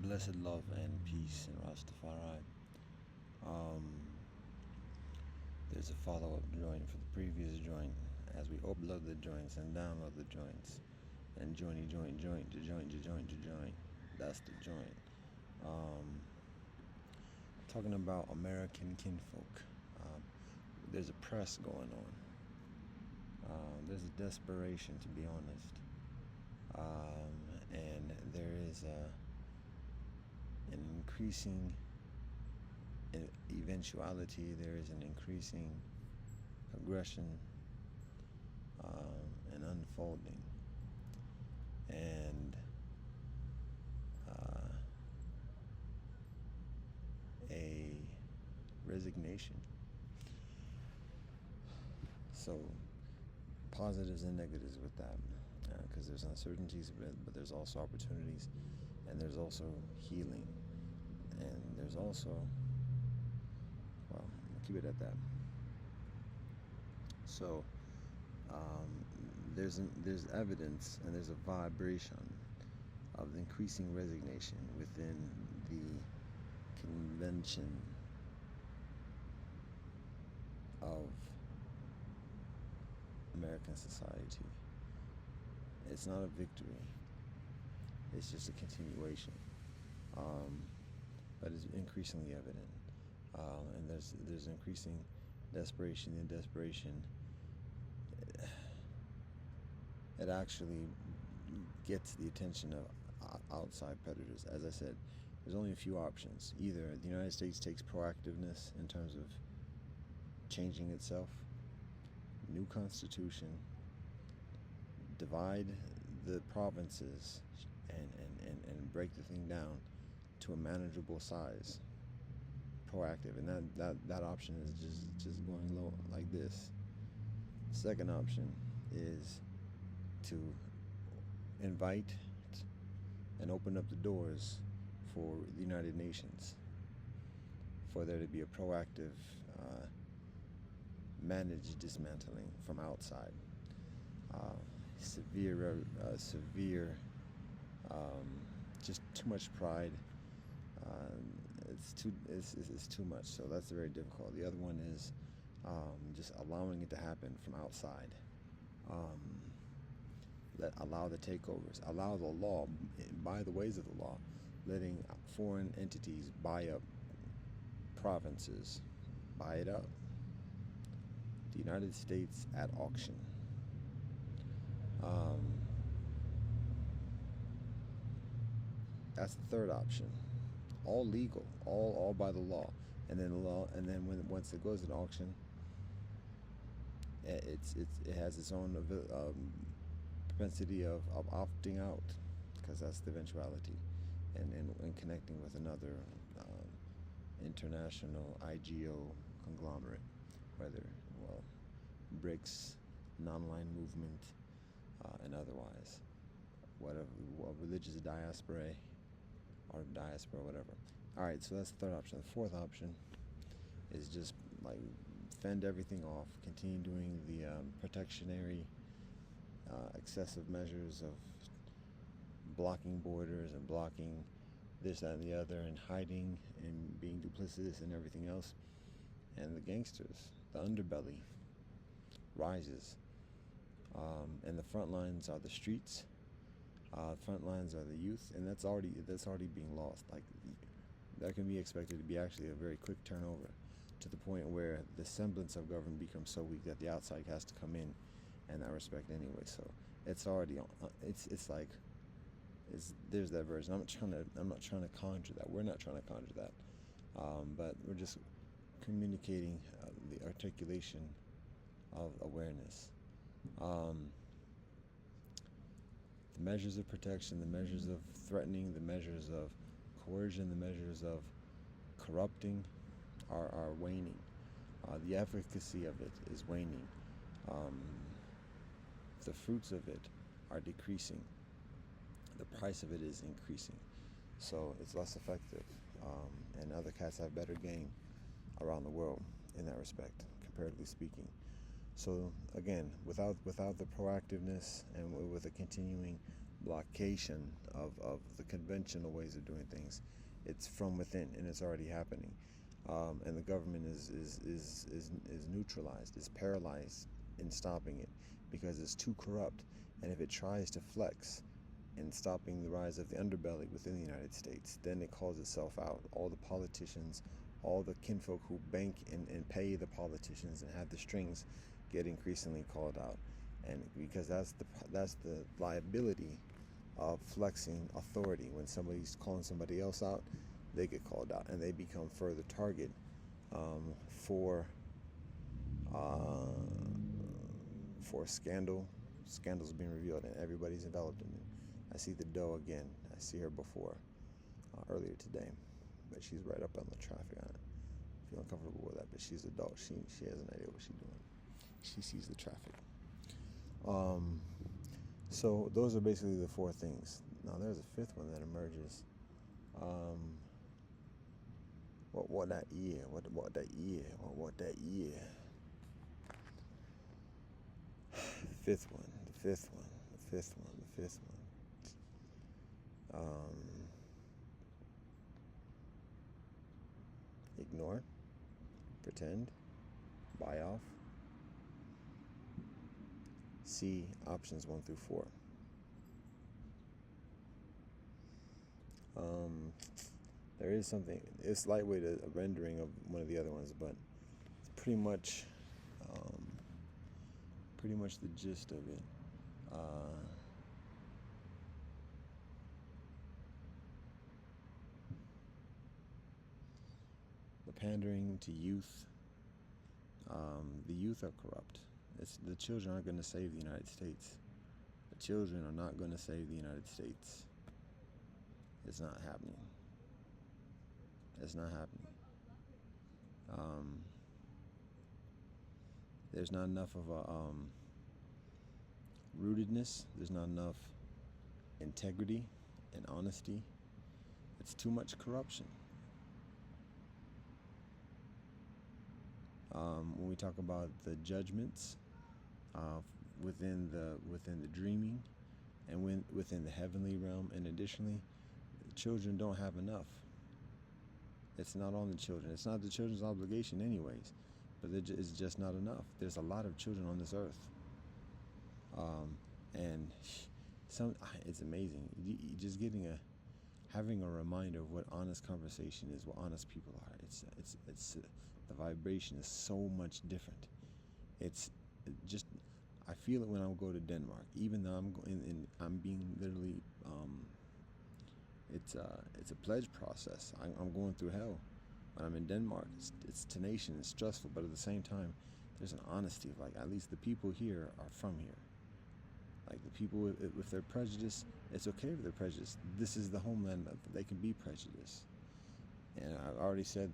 Blessed love and peace in Rastafari. Um, there's a follow-up joint for the previous joint as we upload the joints and download the joints and joint. That's the joint. Um, Talking about American kinfolk. Um, there's a press going on. There's a desperation, to be honest, and there is an increasing eventuality. There is an increasing aggression and unfolding, and a resignation. So positives and negatives with that, because there's uncertainties, but there's also opportunities, and there's also healing, and there's also, well, I'll keep it at that. So there's evidence and there's a vibration of the increasing resignation within the convention of American society. It's not a victory. It's just a continuation, but it's increasingly evident, and there's increasing desperation. And desperation, it actually gets the attention of outside predators. As I said, there's only a few options. Either the United States takes proactiveness in terms of changing itself, new constitution, divide the provinces, and break the thing down to a manageable size, proactive, and that option is just going low like this. Second option is to invite and open up the doors for the United Nations, for there to be a proactive managed dismantling from outside. Severe, just too much pride. It's too much. So that's very difficult. The other one is just allowing it to happen from outside. Allow the takeovers. Allow the law, by the ways of the law, letting foreign entities buy up provinces, buy it up. The United States at auction. That's the third option. All legal, all by the law, and then once it goes at auction, it has its own propensity of opting out, because that's the eventuality, and connecting with another international IGO conglomerate, whether BRICS, non-aligned movement, and otherwise, whatever, religious diaspora or diaspora, whatever. All right, so that's the third option. The fourth option is just like fend everything off, continue doing the protectionary, excessive measures of blocking borders and blocking this, that, and the other, and hiding and being duplicitous and everything else. And the gangsters, the underbelly, rises. And the front lines are the streets. Front lines are the youth, and that's already being lost. Like, that can be expected to be actually a very quick turnover, to the point where the semblance of government becomes so weak that the outside has to come in that respect anyway. So it's already on. There's that version. I'm not trying to conjure that. We're not trying to conjure that. But we're just communicating the articulation of awareness. The measures of protection, the measures of threatening, the measures of coercion, the measures of corrupting are waning. The efficacy of it is waning. The fruits of it are decreasing. The price of it is increasing. So it's less effective. And other cats have better game around the world in that respect, comparatively speaking. So again, without the proactiveness and with a continuing blockation of the conventional ways of doing things. It's from within, and it's already happening. And the government is neutralized, is paralyzed in stopping it because it's too corrupt. And if it tries to flex in stopping the rise of the underbelly within the United States, then it calls itself out. All the politicians, all the kinfolk who bank and pay the politicians and have the strings get increasingly called out. And because that's the liability of flexing authority. When somebody's calling somebody else out, they get called out, and they become further target for scandals being revealed, and everybody's enveloped in it. I see the doe again. I see her before earlier today, but she's right up on the traffic. I feel uncomfortable with that, but she's an adult. She has an idea what she's doing. She sees the traffic. So those are basically the four things. Now there's a fifth one that emerges. What that year? What that year? The fifth one. Ignore, pretend, buy off. C, options 1 through 4. There is something, it's lightweight, a rendering of one of the other ones, but it's pretty much the gist of it. The pandering to youth. The youth are corrupt. The children aren't going to save the United States. The children are not going to save the United States. It's not happening. It's not happening. There's not enough of a rootedness. There's not enough integrity and honesty. It's too much corruption. When we talk about the judgments within the dreaming and within the heavenly realm, and additionally, the children don't have enough. It's not on the children. It's not the children's obligation anyways, but it's just not enough. There's a lot of children on this earth, and it's amazing. Just having a reminder of what honest conversation is, what honest people are. It's the vibration is so much different. I feel it when I go to Denmark, even though I'm being literally. It's a pledge process. I'm going through hell when I'm in Denmark. It's tenacious, it's stressful, but at the same time, there's an honesty of, like, at least the people here are from here. Like, the people with their prejudice, it's okay if they're prejudiced. This is the homeland that they can be prejudiced. And I've already said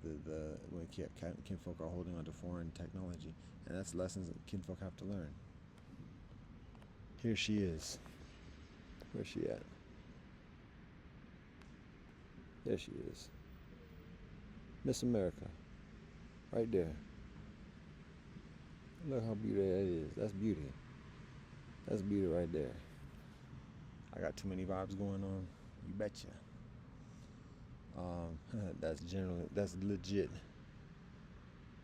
when kinfolk are holding on to foreign technology, and that's lessons that kinfolk have to learn. Here she is. Where's she at? There she is. Miss America. Right there. Look how beautiful that is. That's beauty. That's beauty right there. I got too many vibes going on. You betcha. That's legit.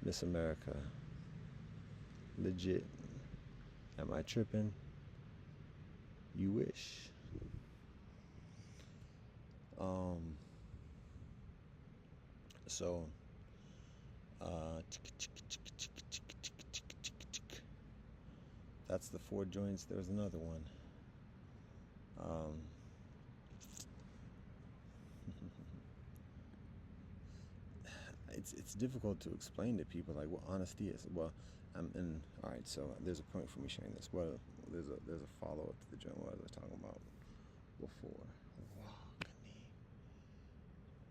Miss America. Legit. Am I tripping? You wish. So, that's the 4 joints. There's another one. It's difficult to explain to people, like, what honesty is. Well, all right. So there's a point for me sharing this. Well, there's a follow up to the joint. What I was talking about before.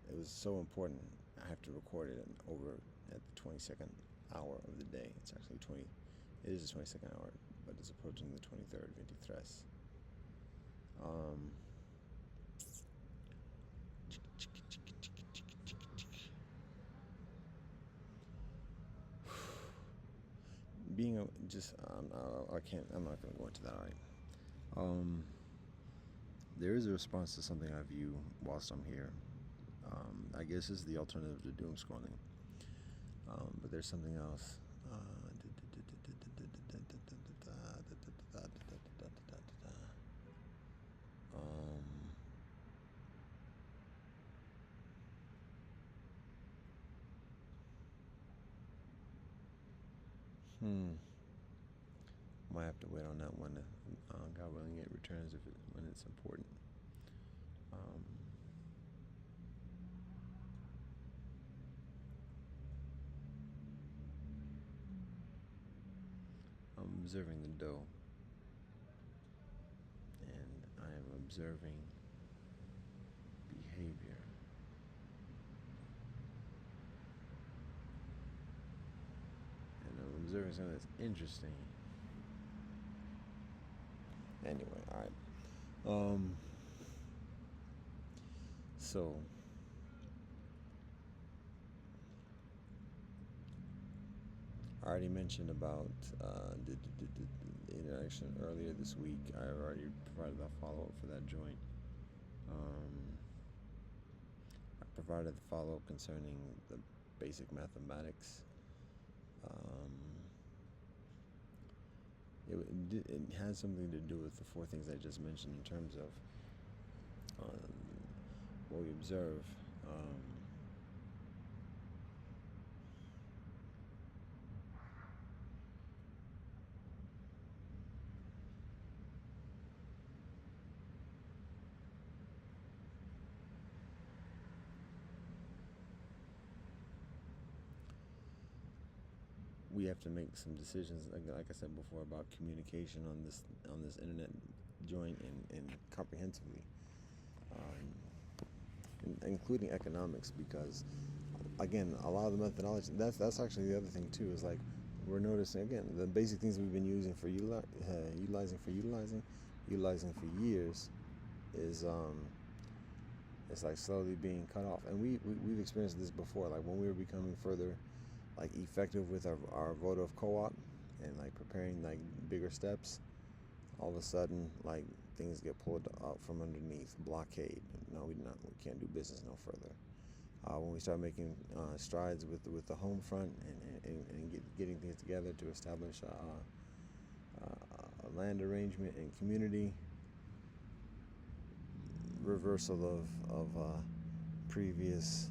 It was so important. I have to record it over at the 22nd hour of the day. It's actually 20. It is the 22nd hour, but it's approaching the 23rd. 23. Being I can't. I'm not gonna go into that. All right. there is a response to something I view whilst I'm here. I guess it's the alternative to doom scrolling. But there's something else. Um, hmm. Might have to wait on that one. God willing, it returns when it's important. Um, I'm observing the dough, and I am observing behavior. And I'm observing something that's interesting. Anyway, all right. So I already mentioned about the interaction earlier this week. I already provided a follow up for that joint. I provided the follow up concerning the basic mathematics. Um, it has something to do with the four things I just mentioned in terms of what we observe. We have to make some decisions, like I said before, about communication on this internet joint and comprehensively, including economics, because again, a lot of the methodology. That's actually the other thing too. Is like we're noticing again the basic things we've been using for utilizing for years is it's like slowly being cut off, and we've experienced this before. Like when we were becoming further like effective with our votive co-op and like preparing like bigger steps, all of a sudden like things get pulled out from underneath, blockade. No, we can't do business no further. When we start making strides with the home front and getting things together to establish a land arrangement and community, reversal of previous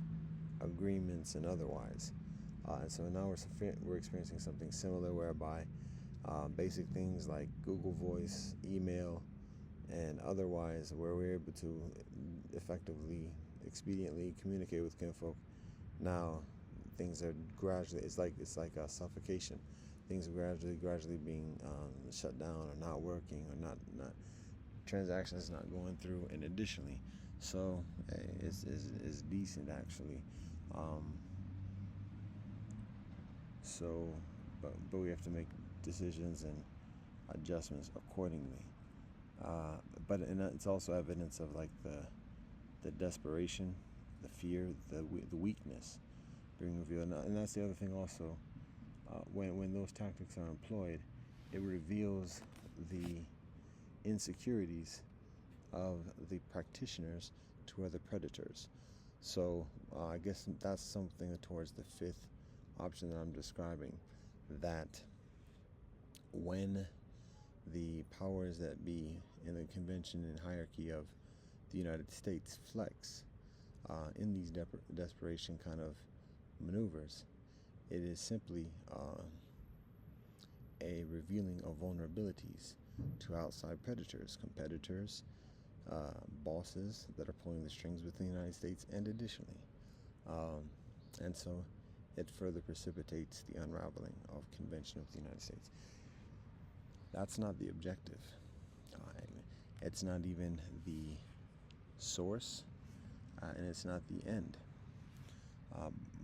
agreements and otherwise. And so now we're experiencing something similar, whereby basic things like Google Voice, email, and otherwise, where we're able to effectively, expediently communicate with kinfolk. Now, things are gradually. It's like a suffocation. Things are gradually being shut down, or not working, or not transactions not going through. And additionally, so it's decent actually. So, but we have to make decisions and adjustments accordingly. But it's also evidence of like the desperation, the fear, the weakness being revealed. And that's the other thing also. When those tactics are employed, it reveals the insecurities of the practitioners to other predators. So I guess that's something towards the fifth option that I'm describing, that when the powers that be in the convention and hierarchy of the United States flex in these desperation kind of maneuvers, it is simply a revealing of vulnerabilities to outside predators, competitors, bosses that are pulling the strings within the United States, and additionally. And so it further precipitates the unraveling of convention of the United States. That's not the objective. It's not even the source, and it's not the end.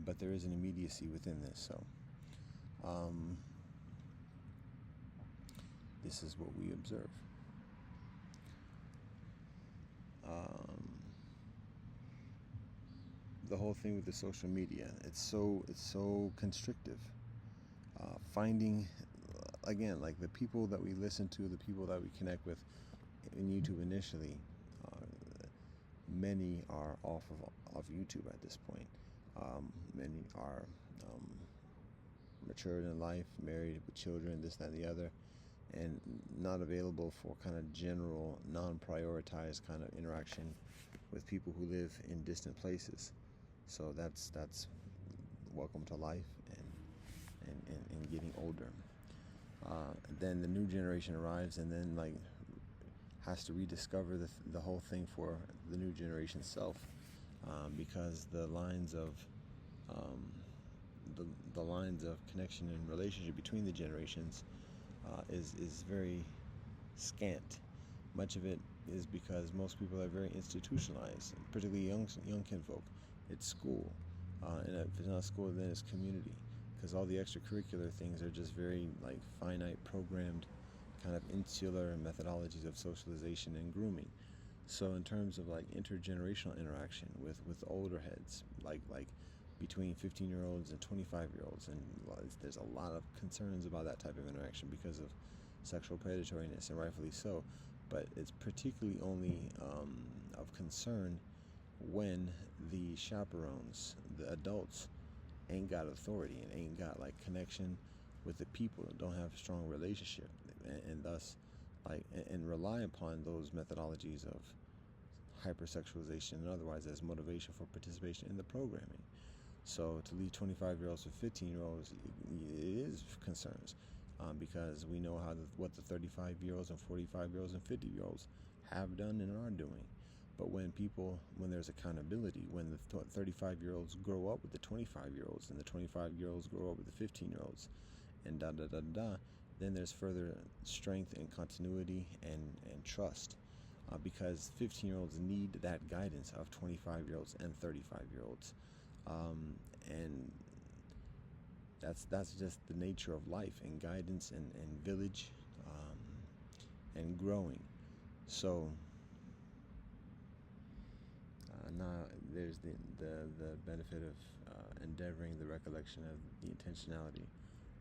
But there is an immediacy within this. So this is what we observe. The whole thing with the social media, it's so constrictive. Finding, again, like the people that we listen to, the people that we connect with in YouTube initially, many are off of YouTube at this point. Many are um, matured in life, married with children, this, that, and the other, and not available for kind of general, non-prioritized kind of interaction with people who live in distant places. So that's welcome to life and getting older. Then the new generation arrives, and then like has to rediscover the whole thing for the new generation self, because um, the lines of connection and relationship between the generations is very scant. Much of it is because most people are very institutionalized, particularly young kinfolk. It's school, and if it's not school, then it's community, because all the extracurricular things are just very like finite, programmed, kind of insular methodologies of socialization and grooming. So in terms of like intergenerational interaction with older heads, like between 15-year-olds and 25-year-olds, and there's a lot of concerns about that type of interaction because of sexual predatoriness, and rightfully so. But it's particularly only of concern when the chaperones, the adults, ain't got authority and ain't got like connection with the people, and don't have a strong relationship, and thus and rely upon those methodologies of hypersexualization and otherwise as motivation for participation in the programming. So to leave 25-year-olds with 15-year-olds, it is concerns, because we know what the 35-year-olds and 45-year-olds and 50-year-olds have done and are doing. But when there's accountability, when the 35-year-olds grow up with the 25-year-olds, and the 25-year-olds grow up with the 15-year-olds, and da da da da, then there's further strength and continuity and trust, because 15-year-olds need that guidance of 25-year-olds and 35-year-olds, and that's just the nature of life, and guidance, and village, and growing. So now there's the benefit of endeavoring the recollection of the intentionality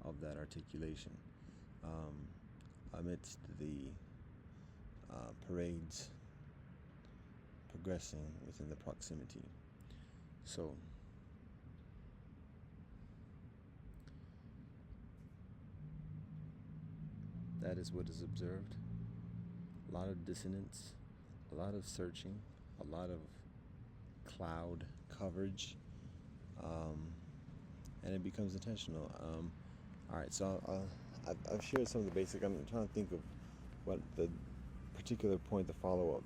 of that articulation, amidst the parades progressing within the proximity. So that is what is observed. A lot of dissonance, a lot of searching, a lot of cloud coverage, and it becomes intentional. All right, so I've shared some of the basic. I'm trying to think of what the particular point, the follow-up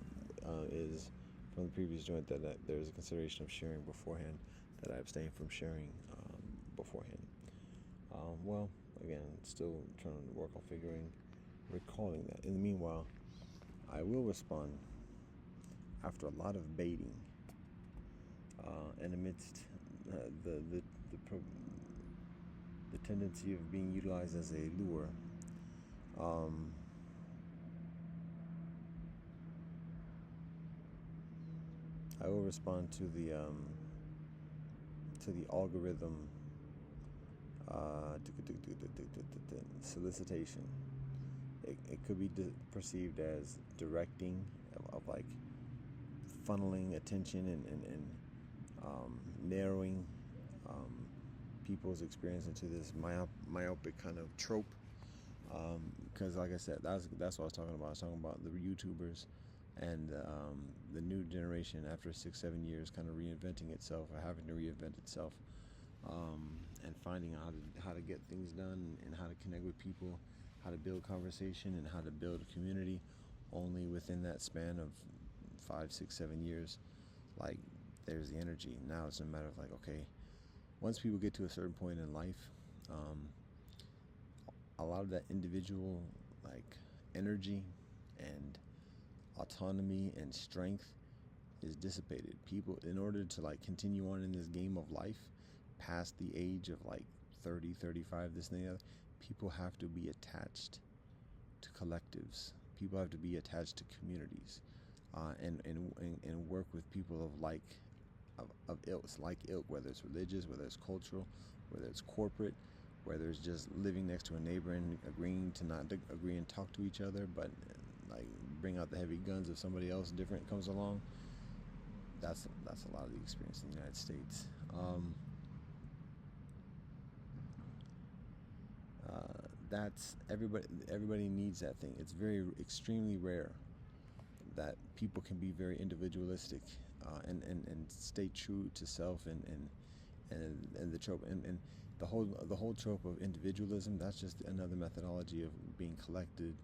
is from the previous joint, that there's a consideration of sharing beforehand, that I abstain from sharing beforehand. Well, again, still trying to work on recalling that. In the meanwhile, I will respond after a lot of baiting, and amidst the tendency of being utilized as a lure. I will respond to the algorithm solicitation. It could be perceived as directing, of like funneling attention and narrowing people's experience into this myopic kind of trope. Because like I said, that's what I was talking about. I was talking about the YouTubers and the new generation, after 6-7 years, kind of reinventing itself, or having to reinvent itself, and finding out how to get things done, and how to connect with people, how to build conversation, and how to build a community, only within that span of 5-6-7 years. Like, there's the energy. Now it's a matter of like, okay, once people get to a certain point in life, a lot of that individual like energy and autonomy and strength is dissipated. People, in order to like continue on in this game of life past the age of like 30, 35, this and the other, people have to be attached to collectives. People have to be attached to communities, and work with people of ilk, whether it's religious, whether it's cultural, whether it's corporate, whether it's just living next to a neighbor and agreeing to not agree and talk to each other, but like bring out the heavy guns if somebody else different comes along. that's a lot of the experience in the United States. That's everybody needs that thing. It's very extremely rare that people can be very individualistic, and stay true to self, and the trope, and the whole trope of individualism. That's just another methodology of being collected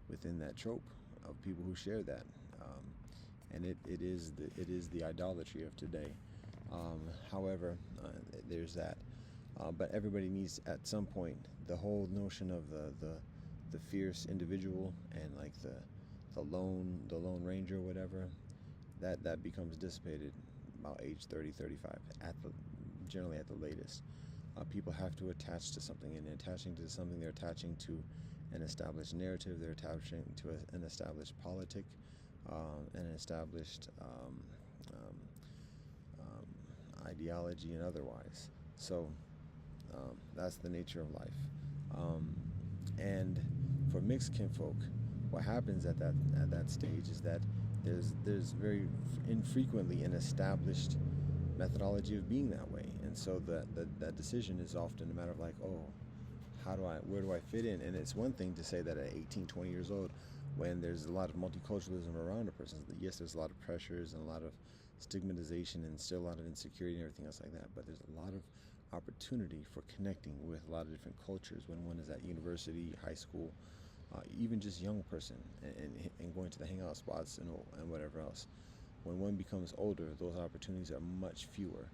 within that trope of people who share that, and it is the idolatry of today. However, there's that. But everybody needs, at some point, the whole notion of the fierce individual, and like the lone ranger or whatever, that becomes dissipated about age 30, 35, generally at the latest. People have to attach to something, and attaching to something, they're attaching to an established narrative, they're attaching to an established politic, an established ideology, and otherwise. So that's the nature of life. And for mixed kinfolk, what happens at that stage is that there's very infrequently an established methodology of being that way, and so that decision is often a matter of like, oh, where do I fit in? And it's one thing to say that at 18, 20 years old, when there's a lot of multiculturalism around a person. Yes, there's a lot of pressures and a lot of stigmatization and still a lot of insecurity and everything else like that, but there's a lot of opportunity for connecting with a lot of different cultures when one is at university, high school, even just young person, and going to the hangout spots and whatever else. When one becomes older, those opportunities are much fewer,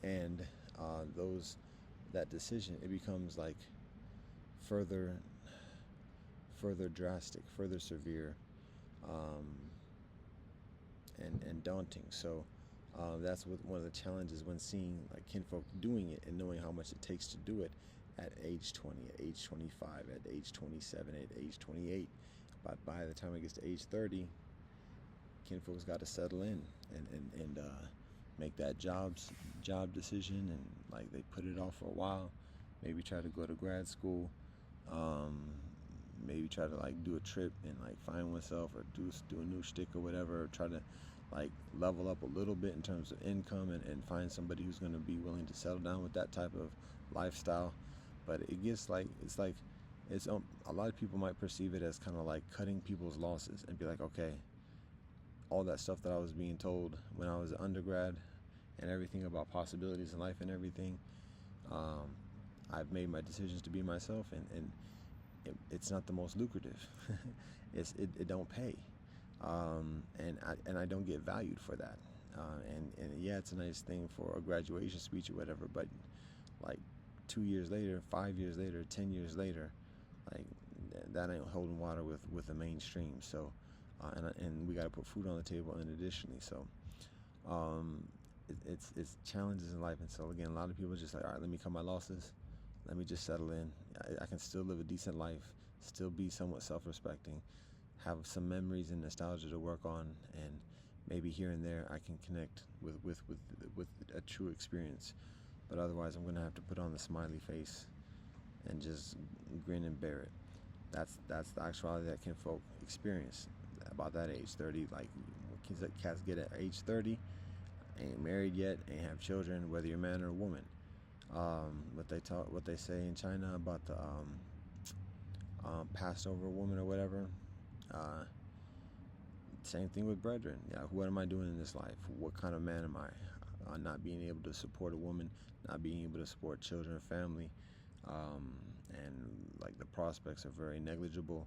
and that decision, it becomes like further drastic, further severe, um, and daunting. So that's one of the challenges when seeing like kinfolk doing it and knowing how much it takes to do it at age 20, at age 25, at age 27, at age 28. But by the time it gets to age 30, kinfolk's got to settle in and make that job decision, and like they put it off for a while. Maybe try to go to grad school. Maybe try to like do a trip and like find oneself, or do a new shtick or whatever, or try to like level up a little bit in terms of income, and find somebody who's going to be willing to settle down with that type of lifestyle. But it gets like, it's a lot of people might perceive it as kind of like cutting people's losses, and be like, okay, all that stuff that I was being told when I was an undergrad and everything about possibilities in life and everything, I've made my decisions to be myself, and it's not the most lucrative. It don't pay, and I don't get valued for that. And yeah, it's a nice thing for a graduation speech or whatever, but like 2 years later, 5 years later, 10 years later, like that ain't holding water with the mainstream. So, and we got to put food on the table, and additionally, so it's challenges in life. And so again, a lot of people are just like, all right, let me cut my losses. Let me just settle in. I can still live a decent life, still be somewhat self-respecting, have some memories and nostalgia to work on, and maybe here and there I can connect with a true experience. But otherwise, I'm gonna have to put on the smiley face and just grin and bear it. That's the actuality that kinfolk experience about that age, 30. Like cats get at age 30, ain't married yet, ain't have children, whether you're a man or a woman. What they say in China about the passed over woman or whatever. Uh, Same thing with brethren. Yeah, what am I doing in this life? What kind of man am I? Not being able to support a woman, not being able to support children, family, and like the prospects are very negligible,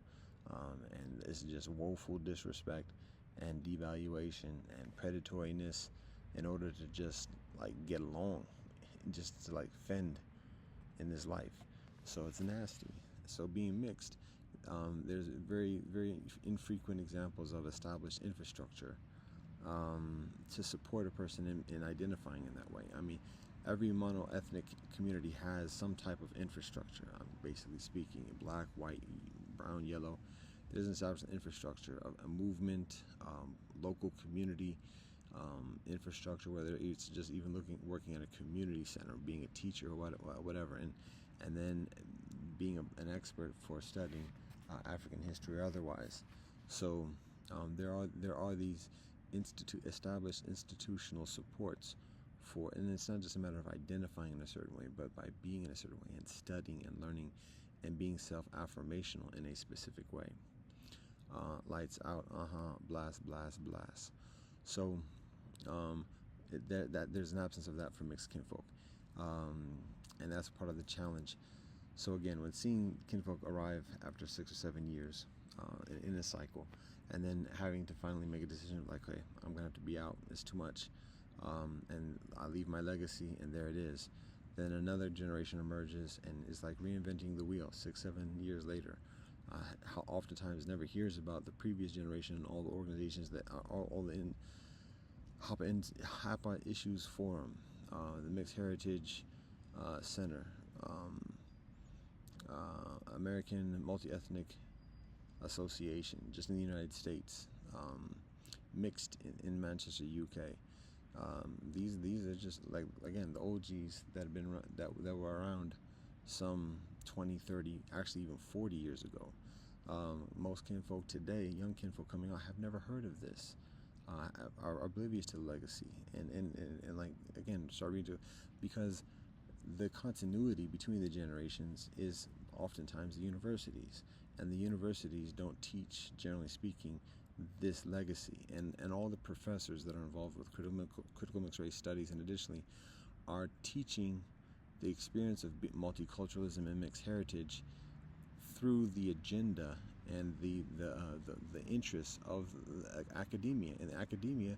and it's just woeful disrespect and devaluation and predatoriness in order to just like get along, just to like fend in this life. So it's nasty. So being mixed, there's very, very infrequent examples of established infrastructure to support a person in identifying in that way. I mean, every mono-ethnic community has some type of infrastructure, basically speaking, black, white, brown, yellow. There's an established infrastructure of a movement, local community infrastructure, whether it's just even working at a community center, being a teacher or whatever, and then being an expert for studying African history or otherwise. So there are these establish institutional supports for, and it's not just a matter of identifying in a certain way, but by being in a certain way and studying and learning and being self-affirmational in a specific way. Lights out, blast, blast, blast. So there's an absence of that for mixed kinfolk, and that's part of the challenge. So again, when seeing kinfolk arrive after 6 or 7 years in a cycle, and then having to finally make a decision like, hey, I'm gonna have to be out, it's too much, and I leave my legacy, and there it is. Then another generation emerges and is like reinventing the wheel 6, 7 years later. How oftentimes never hears about the previous generation and all the organizations that are all the HAPA Issues Forum, the Mixed Heritage Center, American Multi-Ethnic Association, just in the United States, mixed in Manchester, UK. These are just like, again, the OGs that have been that were around some 20, 30, actually even 40 years ago. Most kinfolk today, young kinfolk coming out, have never heard of this, are oblivious to the legacy, and like, again, start reading, because the continuity between the generations is oftentimes the universities, and the universities don't teach, generally speaking, this legacy, and all the professors that are involved with critical mixed race studies, and additionally are teaching the experience of multiculturalism and mixed heritage through the agenda and the interests of academia, and academia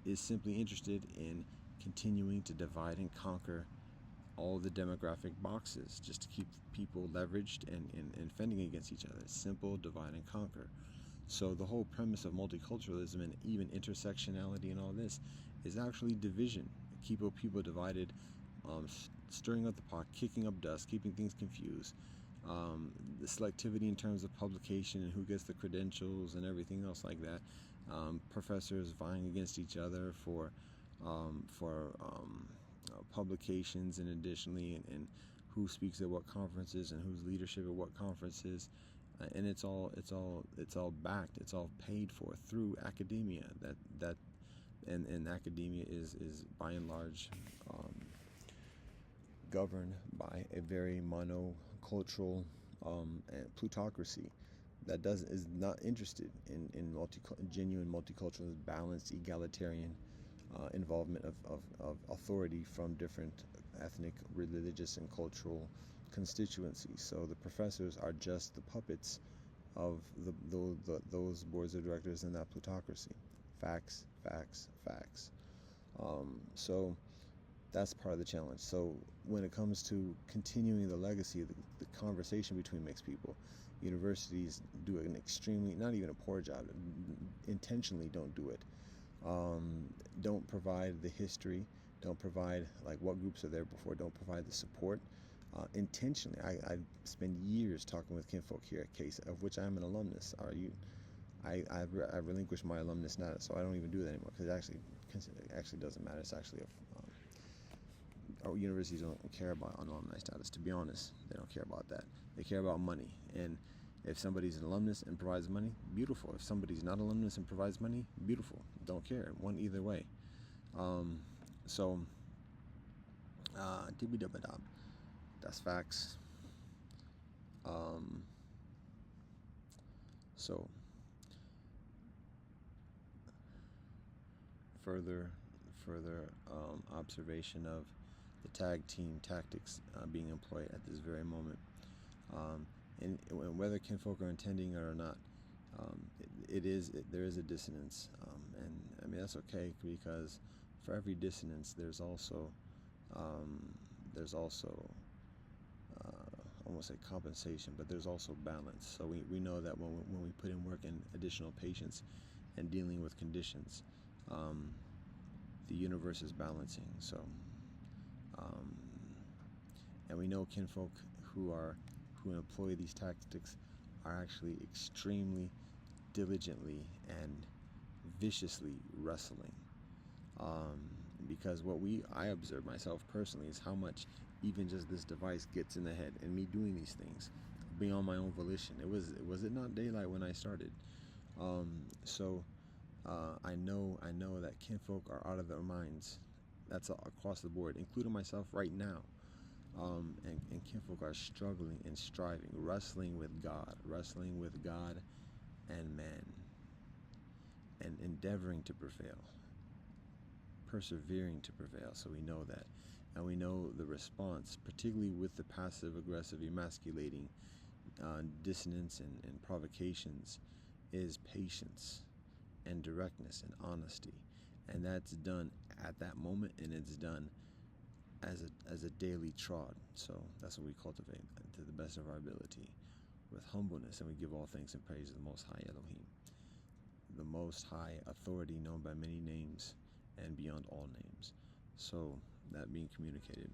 is simply interested in continuing to divide and conquer all the demographic boxes, just to keep people leveraged and fending against each other. Simple divide and conquer. So the whole premise of multiculturalism and even intersectionality and all this is actually division. Keep people divided, stirring up the pot, kicking up dust, keeping things confused. The selectivity in terms of publication and who gets the credentials and everything else like that. Professors vying against each other for publications, and additionally, and who speaks at what conferences and whose leadership at what conferences. And it's all backed, it's all paid for through academia. And academia is by and large governed by a very monocultural plutocracy that is not interested in genuine multicultural, balanced, egalitarian involvement of authority from different ethnic, religious, and cultural constituencies. So the professors are just the puppets of those boards of directors and that plutocracy. Facts, facts, facts. So that's part of the challenge. So when it comes to continuing the legacy of the conversation between mixed people, universities do an extremely, not even a poor job, intentionally don't do it. Don't provide the history, don't provide like what groups are there before, don't provide the support. Intentionally, I spend years talking with kinfolk here at Case, of which I'm an alumnus. I've relinquished my alumnus status, so I don't even do that anymore, because it actually doesn't matter. It's actually our universities don't care about alumni status. To be honest, they don't care about that. They care about money, and if somebody's an alumnus and provides money, beautiful. If somebody's not an alumnus and provides money, beautiful. Don't care. One either way. Dibby-dubba-dob. That's facts. So further observation of the tag team tactics being employed at this very moment, and whether kinfolk are intending it or not, there is a dissonance, and I mean that's okay, because for every dissonance there's also I won't say compensation, but there's also balance. So we know that when we put in work and additional patience and dealing with conditions, the universe is balancing. So and we know kinfolk who employ these tactics are actually extremely diligently and viciously wrestling, because I observe myself personally is how much even just this device gets in the head, and me doing these things being on my own volition. Was it not daylight when I started? So I know that kinfolk are out of their minds. That's across the board, including myself right now. And kinfolk are struggling and striving, wrestling with God and man, and endeavoring to prevail, persevering to prevail. So we know that. And we know the response, particularly with the passive aggressive emasculating dissonance and provocations, is patience and directness and honesty. And that's done at that moment, and it's done as a daily trod. So that's what we cultivate to the best of our ability, with humbleness, and we give all thanks and praise to the Most High Elohim, the Most High authority known by many names and beyond all names. So that being communicated,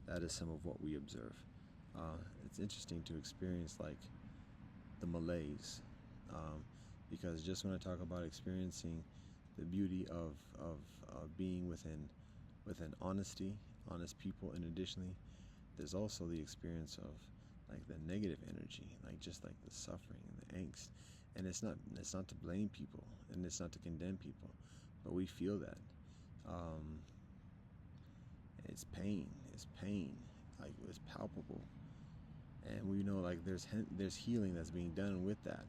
that is some of what we observe. It's interesting to experience like the malaise, because just when I talk about experiencing the beauty of being within honest people, and additionally, there's also the experience of like the negative energy, like just like the suffering and the angst. And it's not to blame people, and it's not to condemn people, but we feel that. Um, it's pain. It's pain. Like it's palpable, and we know like there's healing that's being done with that.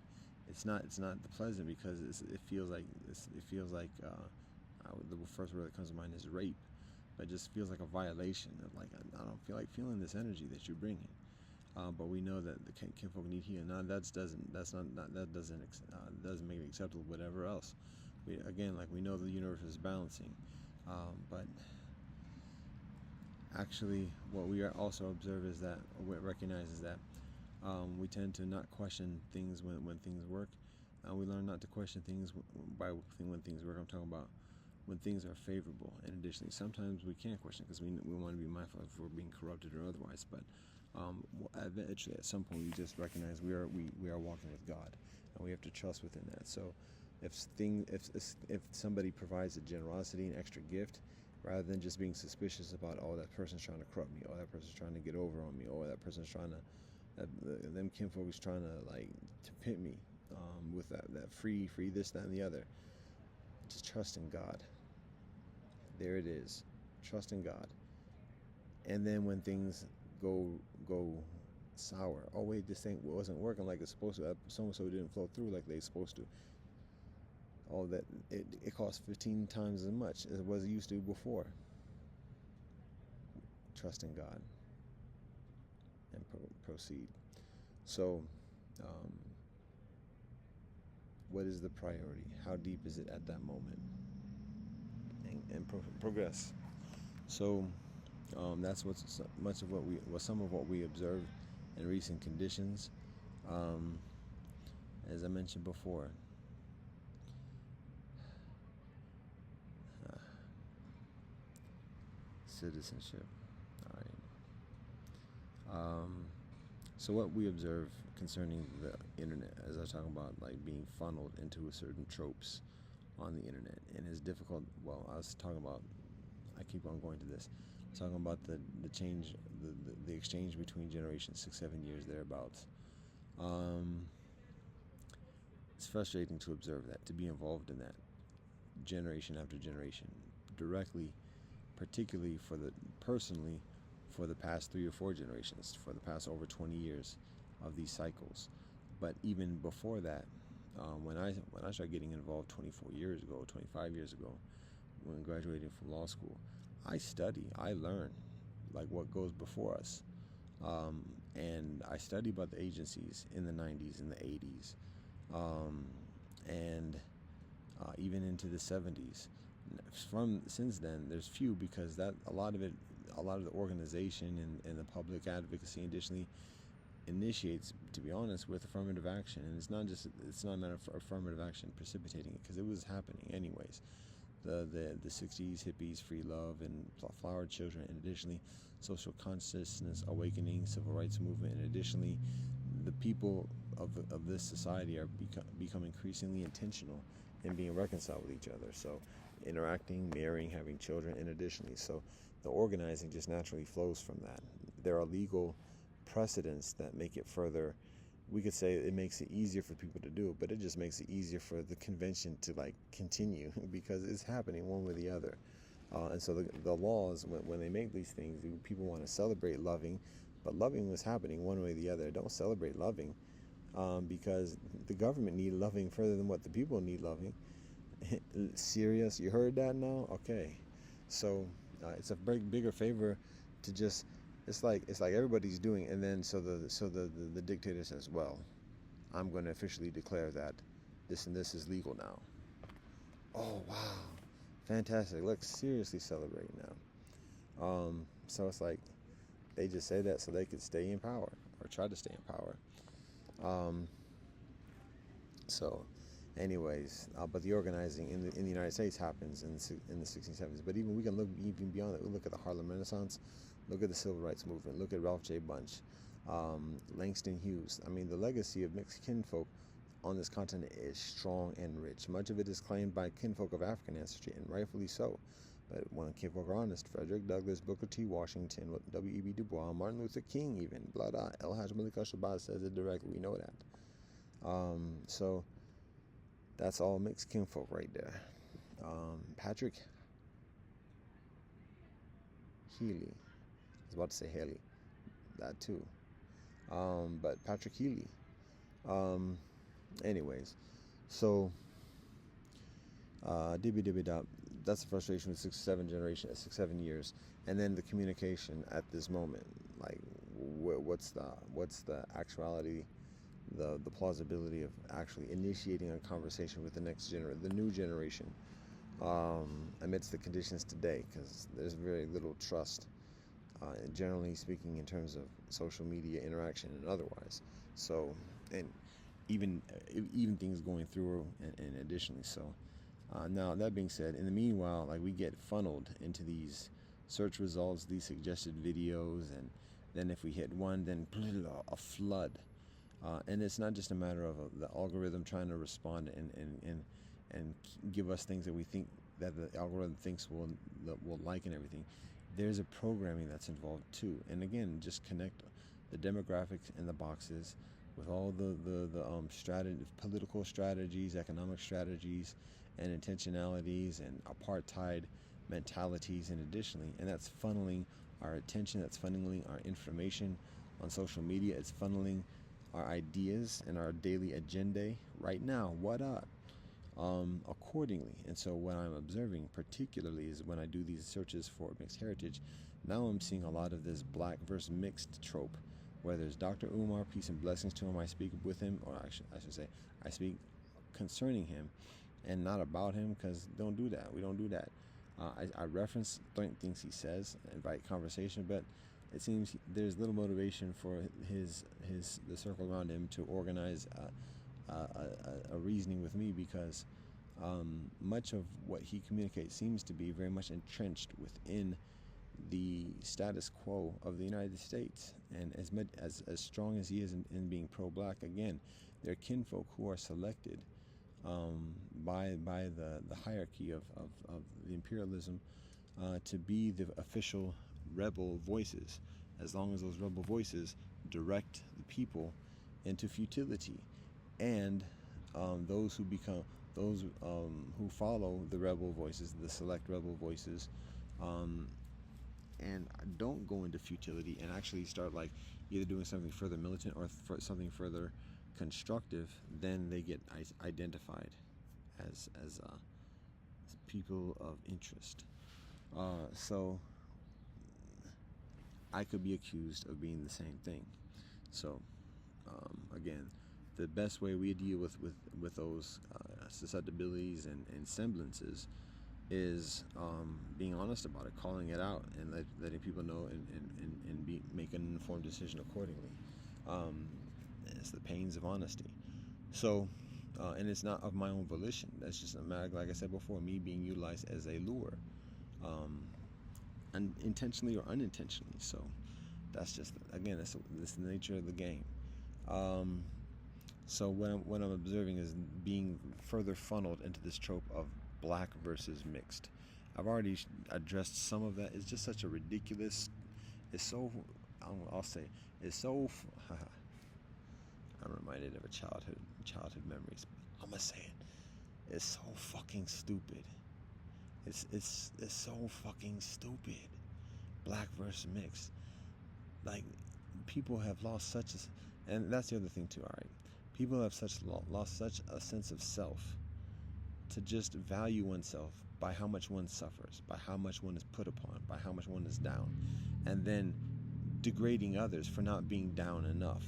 It's not the pleasant, because it feels like the first word that comes to mind is rape, but it just feels like a violation of like I don't feel like feeling this energy that you're bringing. But we know that the kinfolk need healing. Now that doesn't make it acceptable. Whatever else, we know the universe is balancing, but actually, what we also observe is that what recognizes that we tend to not question things when things work. We learn not to question things when things work. I'm talking about when things are favorable. And additionally, sometimes we can't question because we want to be mindful if we're being corrupted or otherwise. But eventually, at some point, we just recognize we are walking with God, and we have to trust within that. So, if somebody provides a generosity, an extra gift, rather than just being suspicious about, oh, that person's trying to corrupt me, or that person's trying to get over on me, or that person's trying to them kinfolk is trying to like to pit me with that free this, that, and the other. Just trust in God. There it is. Trust in God. And then when things go sour, oh wait, this thing wasn't working like it's supposed to. So and so didn't flow through like they're supposed to. Oh, that it costs 15 times as much as it was used to before. Trust in God and proceed. So, what is the priority? How deep is it at that moment? And progress. So, that's some of what we observed in recent conditions. As I mentioned before, citizenship. All right. So what we observe concerning the internet, as I was talking about, like being funneled into a certain tropes on the internet, and it's difficult. Well, I keep on going to this. I was talking about the change, the exchange between generations, 6-7 years thereabouts. It's frustrating to observe that, to be involved in that generation after generation, directly, particularly personally, for the past 3 or 4 generations, for the past over 20 years of these cycles. But even before that, when I started getting involved 24 years ago, 25 years ago, when graduating from law school, I learn like what goes before us. And I study about the agencies in the 90s and the 80s, and even into the 70s. Since then, there's few, because that a lot of the organization and the public advocacy additionally initiates, to be honest, with affirmative action. And it's not a matter of affirmative action precipitating it, because it was happening anyways. The 60s, hippies, free love, and flower children, and additionally social consciousness awakening, civil rights movement, and additionally the people of this society are become increasingly intentional in being reconciled with each other. So interacting, marrying, having children, and additionally, so the organizing just naturally flows from that. There are legal precedents that make it further we could say it makes it easier for people to do it, but it just makes it easier for the convention to like continue because it's happening one way or the other. And so the laws, when they make these things, people want to celebrate loving, but loving was happening one way or the other. Don't celebrate loving, because the government need loving further than what the people need loving. Serious? You heard that now? Okay. So it's a bigger favor to just, it's like everybody's doing, and then so the dictator says, well, I'm going to officially declare that this and this is legal now. Oh wow, fantastic! Let's seriously celebrate now. So it's like they just say that so they could stay in power or try to stay in power. Um, so, anyways, but the organizing in the United States happens in the 1670s. But even we can look even beyond that. We look at the Harlem Renaissance, look at the Civil Rights Movement, look at Ralph J. Bunche, Langston Hughes. I mean, the legacy of mixed kinfolk on this continent is strong and rich. Much of it is claimed by kinfolk of African ancestry, and rightfully so. But when kinfolk are honest, Frederick Douglass, Booker T. Washington, W.E.B. Du Bois, Martin Luther King, even, blah, blah, El Hajj Malik Shabazz says it directly. We know that. So that's all mixed kinfolk right there. Patrick Healy. I was about to say Haley. That too. But Patrick Healy. Anyways, so that's the frustration with 6-7 years, and then the communication at this moment. Like, what's the actuality, the plausibility of actually initiating a conversation with the new generation, amidst the conditions today, because there's very little trust, generally speaking, in terms of social media interaction and otherwise. So, and even things going through, and additionally, so. Now, that being said, in the meanwhile, like, we get funneled into these search results, these suggested videos, and then if we hit one, then a flood. And it's not just a matter of the algorithm trying to respond and give us things that we think that the algorithm thinks will like and everything. There's a programming that's involved too. And again, just connect the demographics and the boxes with all the political strategies, economic strategies, and intentionalities and apartheid mentalities, and additionally, and that's funneling our attention, that's funneling our information on social media, it's funneling our ideas and our daily agenda right now. What up? Accordingly. And so what I'm observing particularly is when I do these searches for mixed heritage, now I'm seeing a lot of this black versus mixed trope, where there's Dr. Umar, peace and blessings to him, I speak with him, or I should say, I speak concerning him and not about him, because don't do that. We don't do that. I reference things he says, invite conversation, but it seems there's little motivation for the circle around him to organize a reasoning with me, because much of what he communicates seems to be very much entrenched within the status quo of the United States. And as strong as he is in being pro-black, again, they're kinfolk who are selected by the hierarchy of the imperialism to be the official rebel voices, as long as those rebel voices direct the people into futility. And those who follow the rebel voices, the select rebel voices, and don't go into futility and actually start like either doing something further militant or something further constructive, then they get identified as people of interest. So I could be accused of being the same thing. So again, the best way we deal with those susceptibilities and semblances is being honest about it, calling it out, and letting people know, and make an informed decision accordingly. It's the pains of honesty. So, and it's not of my own volition. That's just a matter, like I said before, me being utilized as a lure, intentionally or unintentionally. So that's just, again, that's the nature of the game. So what I'm observing is being further funneled into this trope of black versus mixed. I've already addressed some of that. It's just such a ridiculous. It's so. I'll say it's so. I'm reminded of a childhood memories. I'm gonna say it. It's so fucking stupid. It's so fucking stupid. Black versus mixed. Like, people have lost such a, and that's the other thing too. All right, people have lost such a sense of self to just value oneself by how much one suffers, by how much one is put upon, by how much one is down, and then degrading others for not being down enough.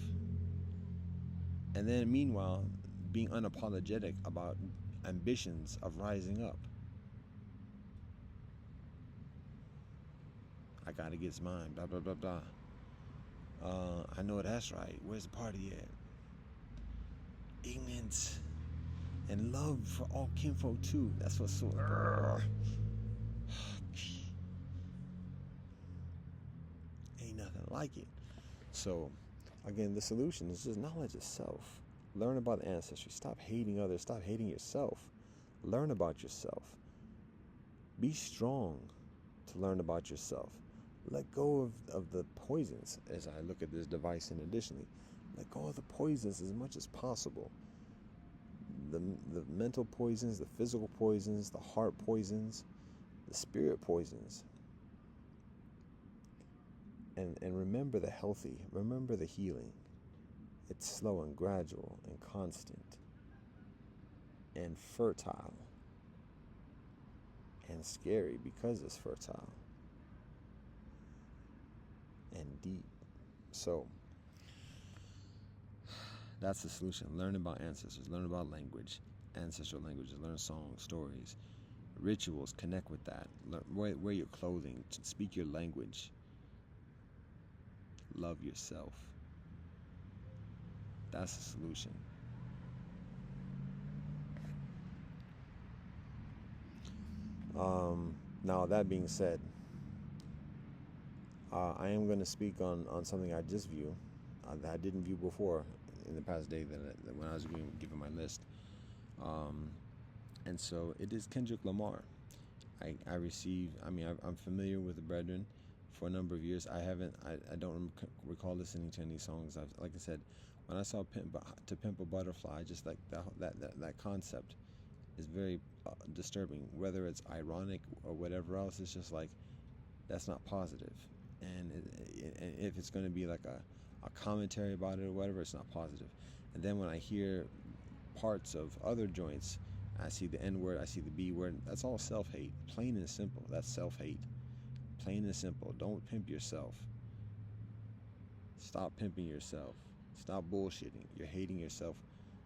And then meanwhile, being unapologetic about ambitions of rising up. I gotta get mine, blah, blah, blah, blah. I know that's right. Where's the party at? Ignorance and love for all kinfolk too. That's what's so. Ain't nothing like it. So, again, the solution is just knowledge of self. Learn about ancestry. Stop hating others. Stop hating yourself. Learn about yourself. Be strong to learn about yourself. Let go of the poisons as I look at this device, and additionally, let go of the poisons as much as possible. The mental poisons, the physical poisons, the heart poisons, the spirit poisons. And remember the healthy, remember the healing. It's slow and gradual and constant and fertile and scary because it's fertile and deep. So that's the solution. Learn about ancestors, learn about language, ancestral languages, learn songs, stories, rituals, connect with that. Wear your clothing, speak your language, love yourself. That's the solution. Now, that being said, I am going to speak on something I just viewed that I didn't view before in the past day that when I was given my list. And so it is Kendrick Lamar. I'm familiar with the Brethren for a number of years. I don't recall listening to any songs. Like I said, when I saw To Pimp a Butterfly, just like that concept is very disturbing. Whether it's ironic or whatever else, it's just like, that's not positive. And if it's going to be like a commentary about it or whatever, it's not positive. And then when I hear parts of other joints, I see the N word, I see the B word. That's all self-hate. Plain and simple. That's self-hate. Plain and simple. Don't pimp yourself. Stop pimping yourself. Stop bullshitting. You're hating yourself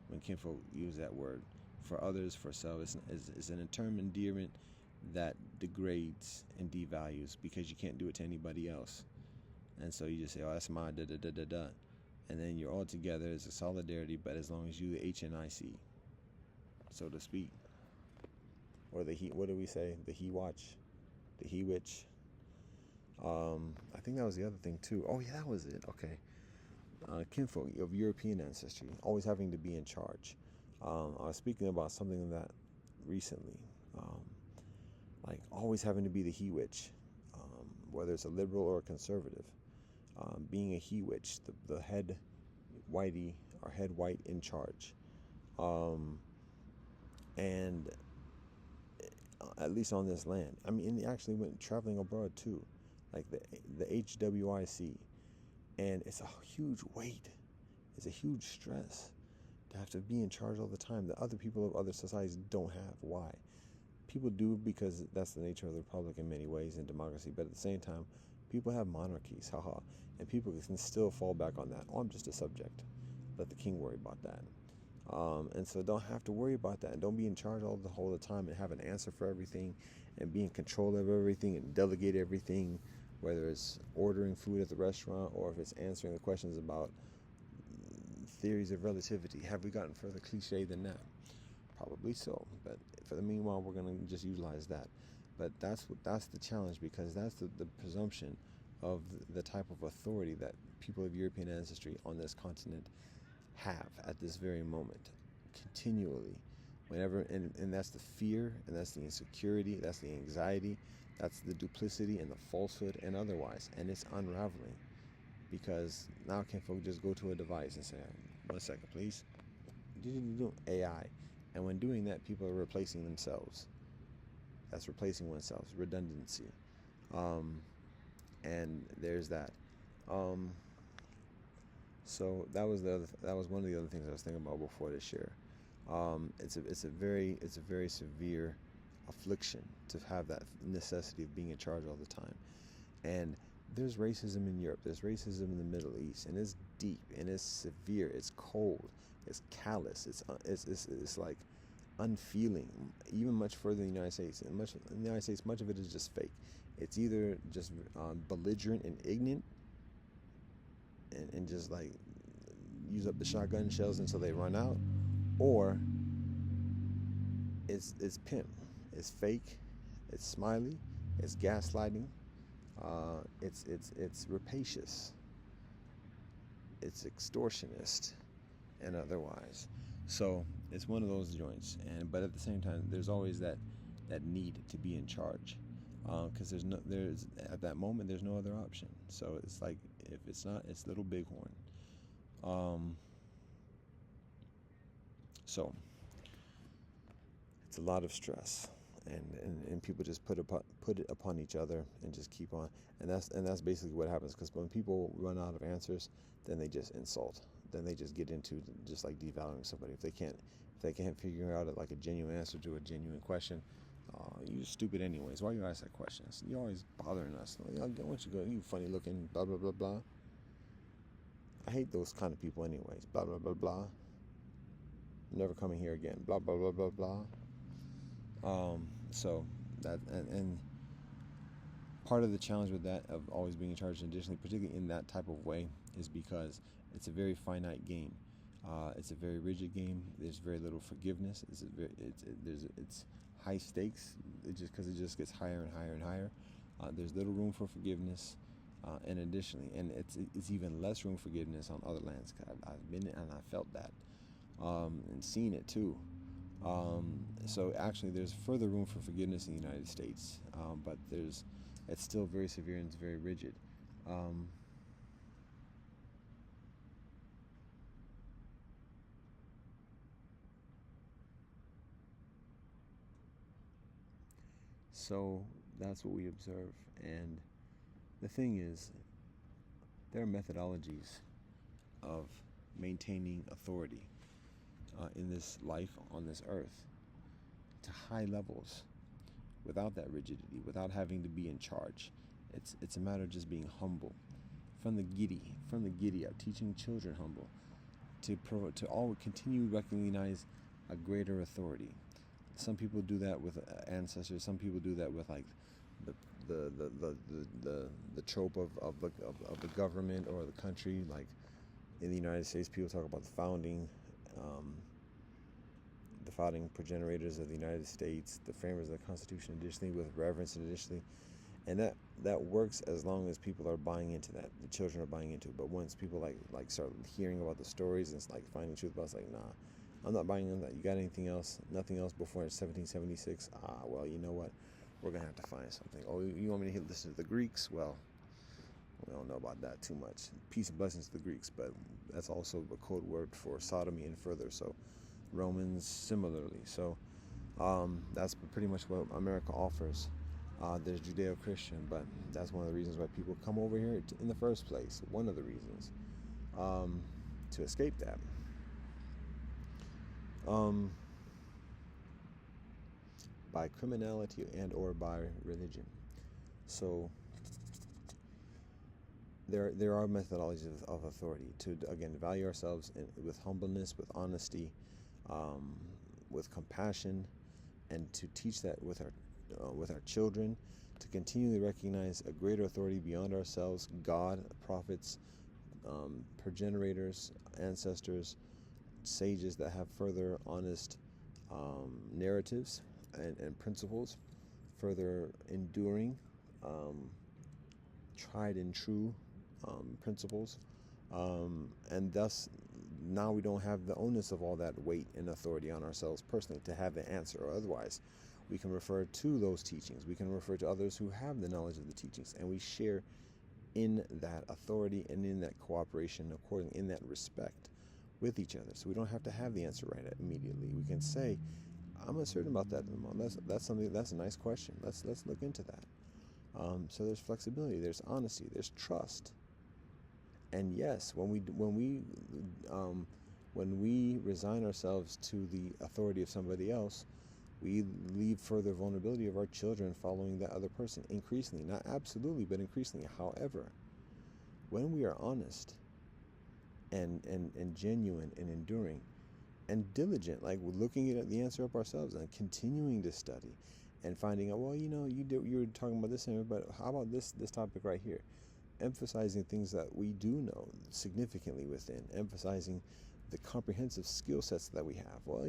when kinfolk use that word. For others, for self, it's an term endearment that degrades and devalues because you can't do it to anybody else. And so you just say, oh, that's my da-da-da-da-da. And then you're all together as a solidarity, but as long as you the HNIC, so to speak. Or what do we say? The he watch, the he witch. I think that was the other thing too. Oh yeah, that was it. Okay. Kinfolk of European ancestry, always having to be in charge. I was speaking about something that recently, like always having to be the he witch, whether it's a liberal or a conservative. Being a he witch, the head whitey or head white in charge. And at least on this land. I mean, and they actually went traveling abroad too, like the HWIC. And it's a huge weight. It's a huge stress to have to be in charge all the time that other people of other societies don't have. Why? People do because that's the nature of the republic in many ways, in democracy. But at the same time, people have monarchies, haha. And people can still fall back on that. Oh, I'm just a subject. Let the king worry about that. And so don't have to worry about that. And don't be in charge all the time and have an answer for everything and be in control of everything and delegate everything, whether it's ordering food at the restaurant or if it's answering the questions about theories of relativity. Have we gotten further cliche than that? Probably so. But for the meanwhile, we're going to just utilize that. But that's the challenge, because that's the presumption of the type of authority that people of European ancestry on this continent have at this very moment, continually, whenever, and that's the fear, and that's the insecurity, that's the anxiety, that's the duplicity and the falsehood and otherwise, and it's unraveling, because now can folk just go to a device and say, One second, please. AI. And when doing that, people are replacing themselves. That's replacing oneself. Redundancy. Um, and there's that. Um, so that was one of the other things I was thinking about before this year. It's a very severe affliction to have that necessity of being in charge all the time. And there's racism in Europe. There's racism in the Middle East, and it's deep and it's severe. It's cold. It's callous. It's like unfeeling, even much further in the United States. And much in the United States, much of it is just fake. It's either just belligerent and ignorant, and just like use up the shotgun shells until they run out, or it's pimp, it's fake, it's smiley, it's gaslighting, it's rapacious, it's extortionist, and otherwise. So it's one of those joints, and but at the same time, there's always that need to be in charge, because there's at that moment there's no other option. So it's like if it's not, it's Little Bighorn. Um, so it's a lot of stress, and people just put it upon each other and just keep on, and that's basically what happens. Because when people run out of answers, then they just insult, then they just get into just like devaluing somebody. If they can't figure out like a genuine answer to a genuine question, you're stupid anyways. Why you ask that question? You're always bothering us. Like, why don't you go? You funny looking. Blah blah blah blah. I hate those kind of people anyways. Blah blah blah blah. I'm never coming here again. Blah blah blah blah blah. So that and part of the challenge with that of always being in charge, additionally, particularly in that type of way, is because it's a very finite game. It's a very rigid game. There's very little forgiveness. It's high stakes. It just gets higher and higher and higher. There's little room for forgiveness, and additionally, and it's even less room for forgiveness on other lands. I've been and I felt that, and seen it too. So actually, there's further room for forgiveness in the United States, but it's still very severe and it's very rigid. Um, so that's what we observe, and the thing is, there are methodologies of maintaining authority in this life on this earth to high levels without that rigidity, without having to be in charge. It's a matter of just being humble, from the giddy up, teaching children humble, to all continue to recognize a greater authority. Some people do that with ancestors. Some people do that with like the the trope of the government or the country. Like in the United States, people talk about um, the founding progenitors of the United States, the framers of the Constitution, additionally with reverence, and additionally, and that works as long as people are buying into that. The children are buying into it. But once people like start hearing about the stories and it's like finding truth about, it's like, nah, I'm not buying into that. You got anything else? Nothing else before 1776? Well, you know what? We're gonna have to find something. Oh, you want me to listen to the Greeks? Well, we don't know about that too much. Peace and blessings to the Greeks, but that's also a code word for sodomy and further. So Romans similarly. So that's pretty much what America offers. There's Judeo-Christian, but that's one of the reasons why people come over here in the first place. One of the reasons to escape that. By criminality and or by religion. So there are methodologies of authority to, again, value ourselves with humbleness, with honesty, with compassion, and to teach that with our children, to continually recognize a greater authority beyond ourselves, God, prophets, progenitors, ancestors, sages that have further honest narratives and principles, further enduring, tried and true principles, and thus now we don't have the onus of all that weight and authority on ourselves personally to have the answer, or otherwise we can refer to those teachings, we can refer to others who have the knowledge of the teachings, and we share in that authority and in that cooperation according in that respect with each other. So we don't have to have the answer right immediately. We can say, I'm uncertain about that at the moment. That's something. That's a nice question. Let's look into that. So there's flexibility, there's honesty, there's trust, and yes, when we resign ourselves to the authority of somebody else, we leave further vulnerability of our children following that other person. Increasingly, not absolutely, but increasingly. However, when we are honest and genuine and enduring and diligent, like we're looking at the answer up ourselves and continuing to study and finding out, well, you were talking about this, but how about this topic right here? Emphasizing things that we do know significantly within, emphasizing the comprehensive skill sets that we have. Well,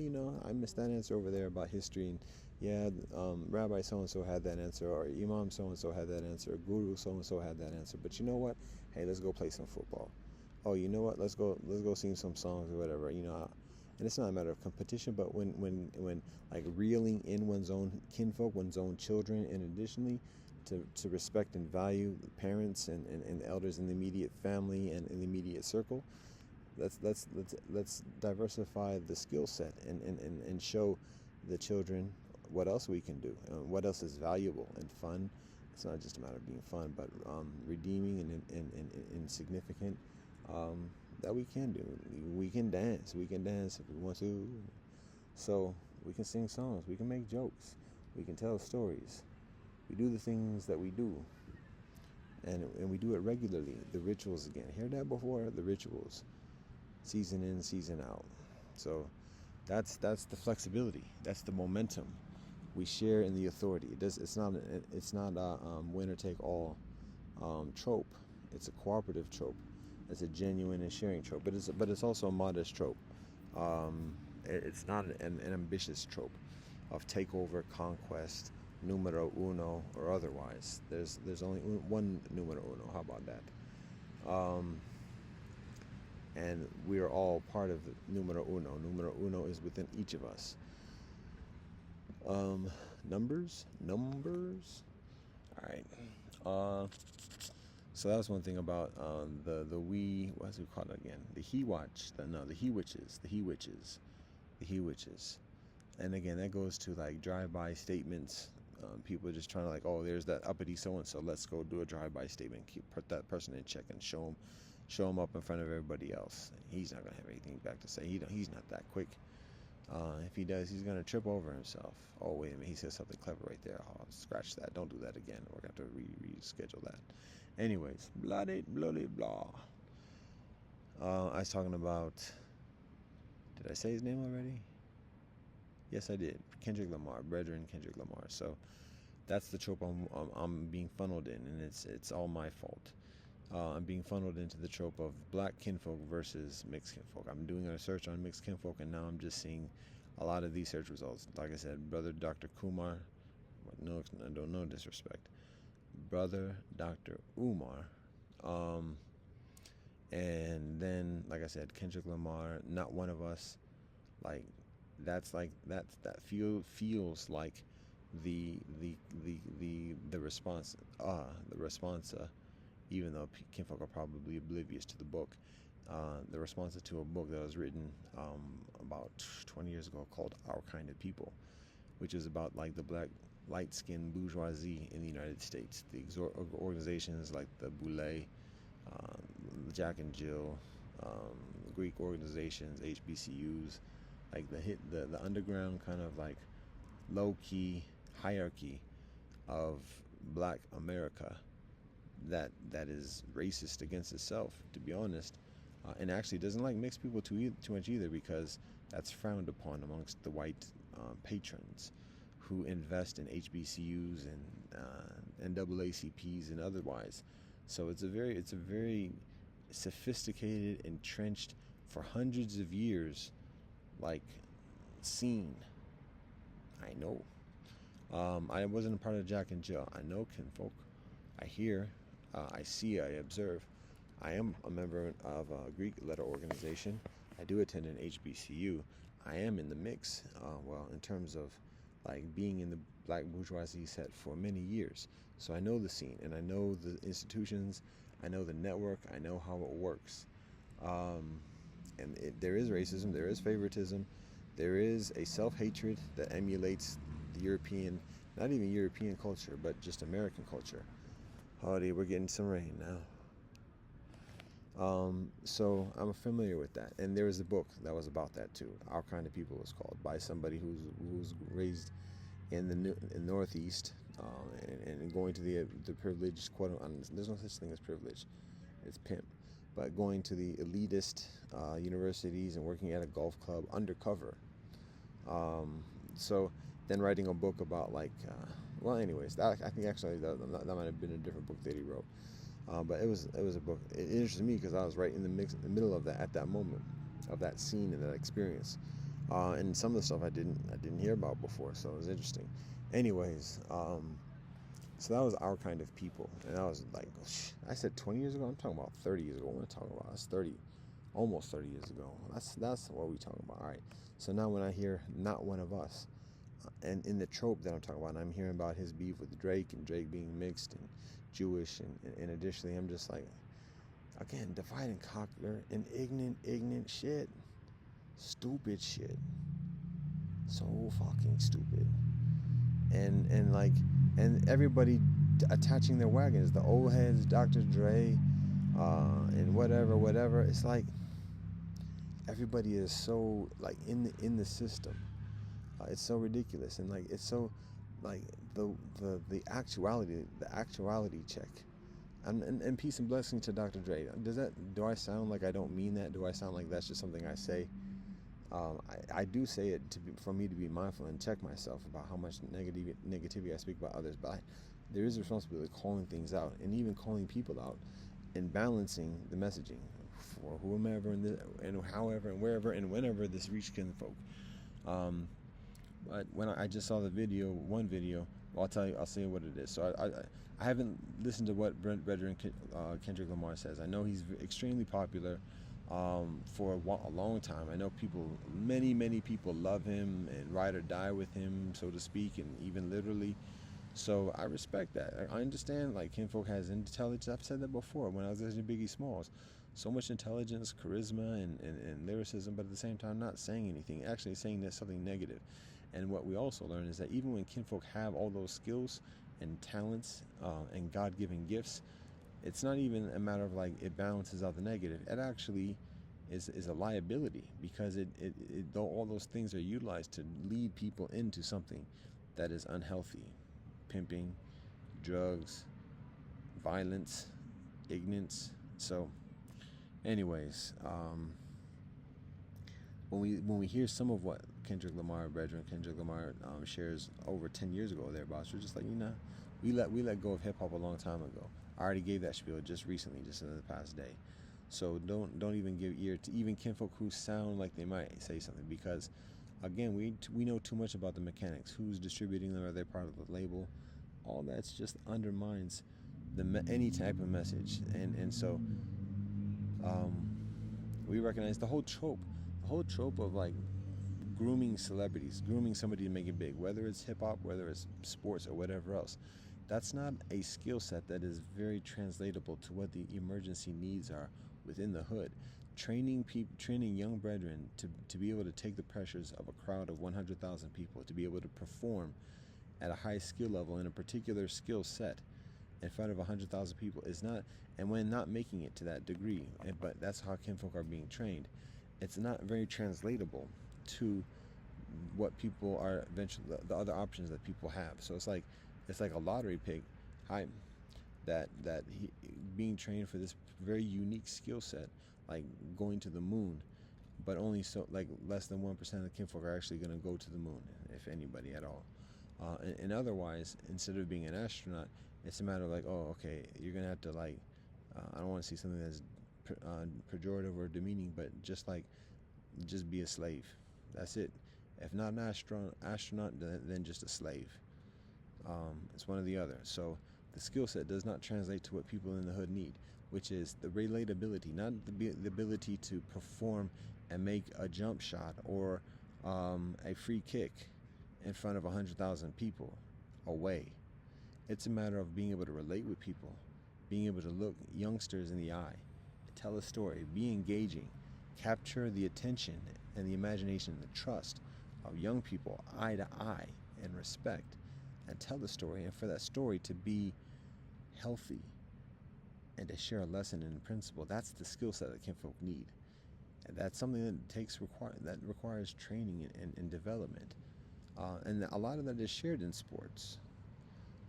I missed that answer over there about history, and yeah, Rabbi so-and-so had that answer, or Imam so-and-so had that answer, or Guru so-and-so had that answer. But you know what? Hey, let's go play some football. Oh, you know what? Let's go sing some songs or whatever. And it's not a matter of competition, but when like reeling in one's own kinfolk, one's own children, and additionally to respect and value parents and elders in the immediate family and in the immediate circle. Let's diversify the skill set and show the children what else we can do, what else is valuable and fun. It's not just a matter of being fun, but redeeming and significant. That we can do. We can dance if we want to. So we can sing songs, we can make jokes, we can tell stories. We do the things that we do, and we do it regularly. The rituals again. Hear that before? The rituals, season in, season out. So that's the flexibility. That's the momentum we share in the authority. It's not a winner take all trope. It's a cooperative trope. It's a genuine and sharing trope, but it's also a modest trope. It's not an ambitious trope of takeover, conquest, numero uno, or otherwise. There's only one numero uno. How about that? And we are all part of numero uno. Numero uno is within each of us. Numbers. All right. So that was one thing about the we. What's it called again? The he watch. The he witches. And again, that goes to like drive-by statements. People are just trying to like, oh, there's that uppity so-and-so. Let's go do a drive-by statement. Put that person in check and show him up in front of everybody else. He's not gonna have anything back to say. He's not that quick. If he does, he's gonna trip over himself. Oh wait a minute, he said something clever right there. Oh, scratch that. Don't do that again. We're gonna have to reschedule that. Anyways, blah blah. I was talking about. Did I say his name already? Yes, I did. Kendrick Lamar, Brethren Kendrick Lamar. So that's the trope I'm being funneled in, and it's all my fault. I'm being funneled into the trope of black kinfolk versus mixed kinfolk. I'm doing a search on mixed kinfolk, and now I'm just seeing a lot of these search results. Like I said, Brother Dr. Kumar, no disrespect, Brother Dr. Umar, and then like I said, Kendrick Lamar, Not One of Us. That feels like the response. Even though kinfolk are probably oblivious to the book, the response to a book that was written about 20 years ago called Our Kind of People, which is about like the black light-skinned bourgeoisie in the United States. The organizations like the Boulay, Jack and Jill, Greek organizations, HBCUs, like the underground kind of like low-key hierarchy of black America that is racist against itself, to be honest, and actually doesn't like mixed people too much either, because that's frowned upon amongst the white patrons who invest in HBCUs and NAACPs and otherwise. So it's a very sophisticated, entrenched, for hundreds of years, like scene. I know. I wasn't a part of Jack and Jill. I know kinfolk. I hear. I see. I observe. I am a member of a Greek letter organization. I do attend an HBCU. I am in the mix. In terms of like being in the black bourgeoisie set for many years. So I know the scene, and I know the institutions. I know the network. I know how it works. there is racism, there is favoritism, there is a self-hatred that emulates the European, not even European culture, but just American culture. Howdy, we're getting some rain now. So I'm familiar with that, and there was a book that was about that too. Our Kind of People was called, by somebody who's raised in the Northeast, and going to the privileged, quote. There's no such thing as privilege, it's pimp. But going to the elitist universities and working at a golf club undercover. So then writing a book about well, anyways, I think actually that might have been a different book that he wrote. But it was a book. It interested me because I was right in the middle of that at that moment, of that scene and that experience, and some of the stuff I didn't hear about before, so it was interesting. Anyways, so that was Our Kind of People, and I was like, I said 20 years ago. I'm talking about 30 years ago. What am I talking about? That's 30, almost 30 years ago. That's what we talking about. All right. So now when I hear Not One of Us, and in the trope that I'm talking about, and I'm hearing about his beef with Drake and Drake being mixed and Jewish, and additionally, I'm just like, again, divide and conquer and ignorant shit, stupid shit, so fucking stupid, and everybody attaching their wagons, the old heads, Dr. Dre, and whatever. It's like everybody is so like in the system. It's so ridiculous, and like it's so like the actuality check. And peace and blessing to Dr. Dre. Do I sound like I don't mean that? Do I sound like that's just something I say? I do say it for me to be mindful and check myself about how much negativity I speak about others. But there is a responsibility of calling things out, and even calling people out, and balancing the messaging for whomever and however and wherever and whenever this reach kinfolk. But when I just saw one video, well, I'll say what it is. So I haven't listened to what Brethren Kendrick Lamar says. I know he's extremely popular for a long time. I know many people love him and ride or die with him, so to speak, and even literally. So I respect that. I understand, like, kinfolk has intelligence. I've said that before when I was listening to Biggie Smalls. So much intelligence, charisma, and lyricism, but at the same time not saying anything, actually saying that something negative. And what we also learn is that even when kinfolk have all those skills and talents and God-given gifts, it's not even a matter of like it balances out the negative. It actually is a liability, because though all those things are utilized to lead people into something that is unhealthy, pimping, drugs, violence, ignorance. So anyways, when we hear some of what Kendrick Lamar shares over 10 years ago thereabouts, we're just like, we let go of hip hop a long time ago. I already gave that spiel just recently, just in the past day. So don't even give ear to even kinfolk who sound like they might say something, because again, we know too much about the mechanics. Who's distributing them? Are they part of the label? All that's just undermines any type of message, and so we recognize the whole trope of like grooming celebrities, grooming somebody to make it big, whether it's hip hop, whether it's sports, or whatever else. That's not a skill set that is very translatable to what the emergency needs are within the hood. Training young brethren to be able to take the pressures of a crowd of 100,000 people, to be able to perform at a high skill level in a particular skill set in front of 100,000 people is not, and when not making it to that degree, but that's how kinfolk are being trained, it's not very translatable to what people are eventually, the other options that people have. So it's like a lottery pick, that he being trained for this very unique skill set, like going to the moon, but only so like less than 1% of the kinfolk are actually going to go to the moon, if anybody at all. And otherwise, instead of being an astronaut, it's a matter of like, oh, okay, you're going to have to like, I don't want to see something that's pejorative or demeaning, but just be a slave. That's it. If not an astronaut, then just a slave. It's one or the other. So the skill set does not translate to what people in the hood need, which is the relatability, not the ability to perform and make a jump shot or a free kick in front of 100,000 people away. It's a matter of being able to relate with people, being able to look youngsters in the eye, tell a story, be engaging, capture the attention and the imagination and the trust of young people eye to eye and respect, and tell the story, and for that story to be healthy and to share a lesson and principle. That's the skill set that kinfolk need, and that's something that requires training and development, and a lot of that is shared in sports.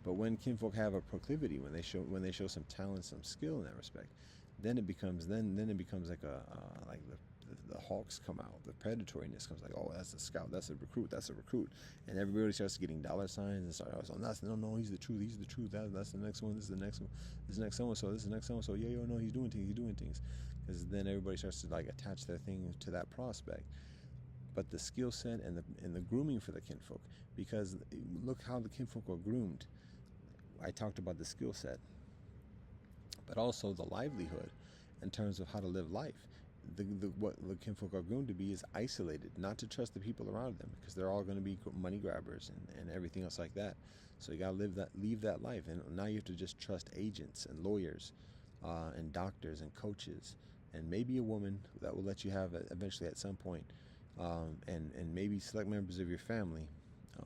But when kinfolk have a proclivity, when they show some talent, some skill in that respect, then it becomes like like the hawks come out, the predatoriness comes, like, oh, that's a scout, that's a recruit, and everybody starts getting dollar signs and start, oh, that's, no, he's the truth, that's the next one, this is the next one, this is the next so and so, this is the next so and so, yeah, no, he's doing things, because then everybody starts to like attach their thing to that prospect. But the skill set and the grooming for the kinfolk, because look how the kinfolk are groomed. I talked about the skill set, but also the livelihood in terms of how to live life. What the kinfolk are groomed to be is isolated, not to trust the people around them, because they're all going to be money grabbers and everything else like that. So you got to leave that life, and now you have to just trust agents and lawyers, and doctors and coaches, and maybe a woman that will let you have it eventually at some point, and maybe select members of your family,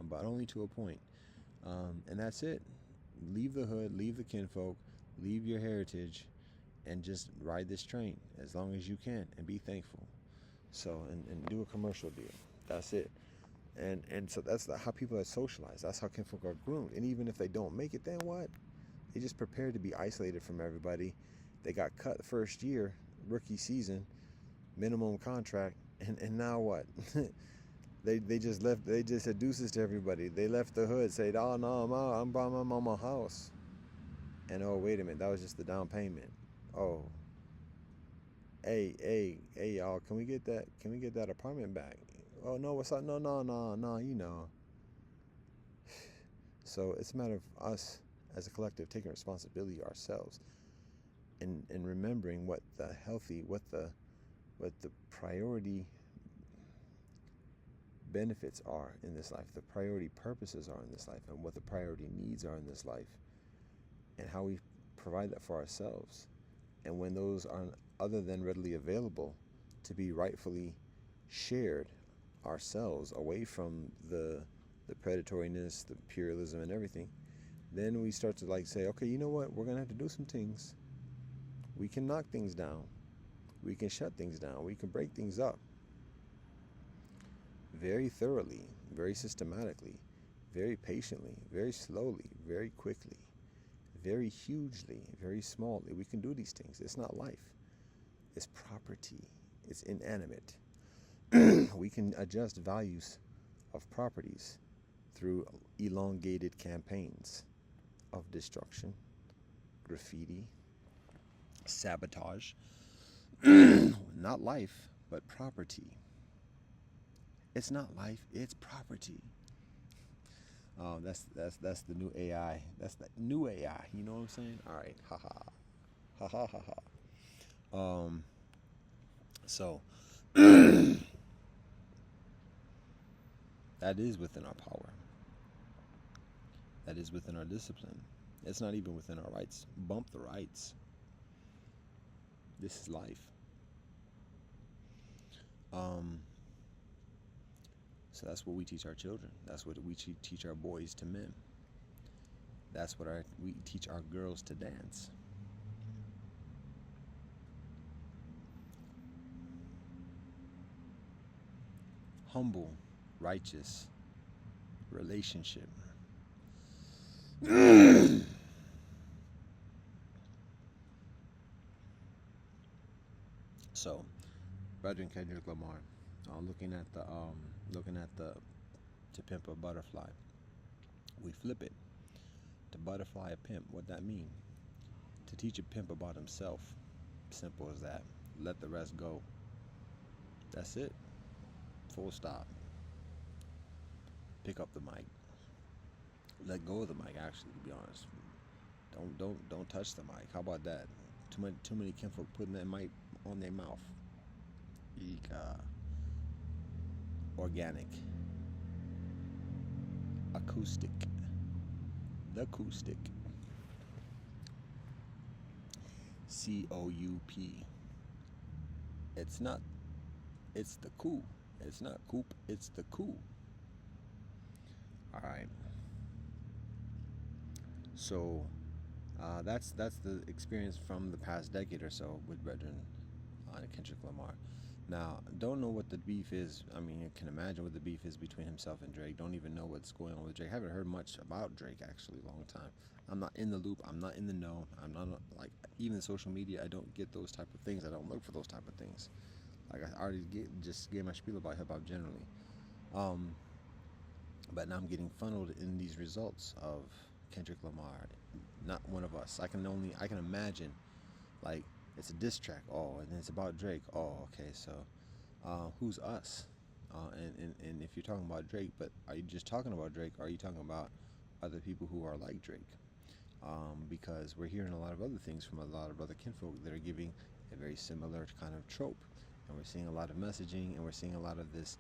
but only to a point, and that's it. Leave the hood, leave the kinfolk, leave your heritage, and just ride this train as long as you can and be thankful. So, and do a commercial deal. That's it. And so that's how people are socialized. That's how kinfolk are groomed. And even if they don't make it, then what? They just prepare to be isolated from everybody. They got cut the first year, rookie season, minimum contract, and now what? They just left. They just said deuces to everybody. They left the hood, said, oh no, I'm buying my mama house. And oh, wait a minute, that was just the down payment. Oh, hey, y'all, can we get that apartment back? Oh no, what's up? No, you know. So it's a matter of us as a collective taking responsibility ourselves, and remembering what the priority benefits are in this life, the priority purposes are in this life, and what the priority needs are in this life, and how we provide that for ourselves. And when those are other than readily available to be rightfully shared ourselves, away from the predatoriness, the imperialism, and everything, then we start to like say, okay, you know what, we're gonna have to do some things. We can knock things down, we can shut things down, we can break things up very thoroughly, very systematically, very patiently, very slowly, very quickly, very hugely, very smallly. We can do these things. It's not life. It's property. It's inanimate. We can adjust values of properties through elongated campaigns of destruction, graffiti, sabotage. Not life, but property. It's not life, it's property. That's the new AI. That's the new AI. You know what I'm saying? All right, ha. So that is within our power. That is within our discipline. It's not even within our rights. Bump the rights. This is life. So that's what we teach our children. That's what we teach our boys to men. That's what we teach our girls to dance. Humble, righteous relationship. So, Brethren Kendrick Lamar, looking at the To Pimp a Butterfly. We flip it. To butterfly a pimp, what that mean? To teach a pimp about himself. Simple as that. Let the rest go. That's it. Full stop. Pick up the mic. Let go of the mic. Actually, to be honest, don't touch the mic. How about that? Too many kinfolk putting that mic on their mouth. Organic. Acoustic. The acoustic. COUP. It's not It's the coup. It's not coup. It's the coup. All right. So that's the experience from the past decade or so with Brethren and Kendrick Lamar. Now, don't know what the beef is. I mean, you can imagine what the beef is between himself and Drake. Don't even know what's going on with Drake. Haven't heard much about Drake actually, long time. I'm not in the loop. I'm not in the know. I'm not like even social media. I don't get those type of things. I don't look for those type of things. Like I already just gave my spiel about hip hop generally. Um, but now I'm getting funneled in these results of Kendrick Lamar, not one of us. I can imagine like it's a diss track. Oh, and it's about Drake. Oh, okay. So who's us? And if you're talking about Drake, but are you just talking about Drake? Or are you talking about other people who are like Drake? Because we're hearing a lot of other things from a lot of other kinfolk that are giving a very similar kind of trope, and we're seeing a lot of messaging, and we're seeing a lot of this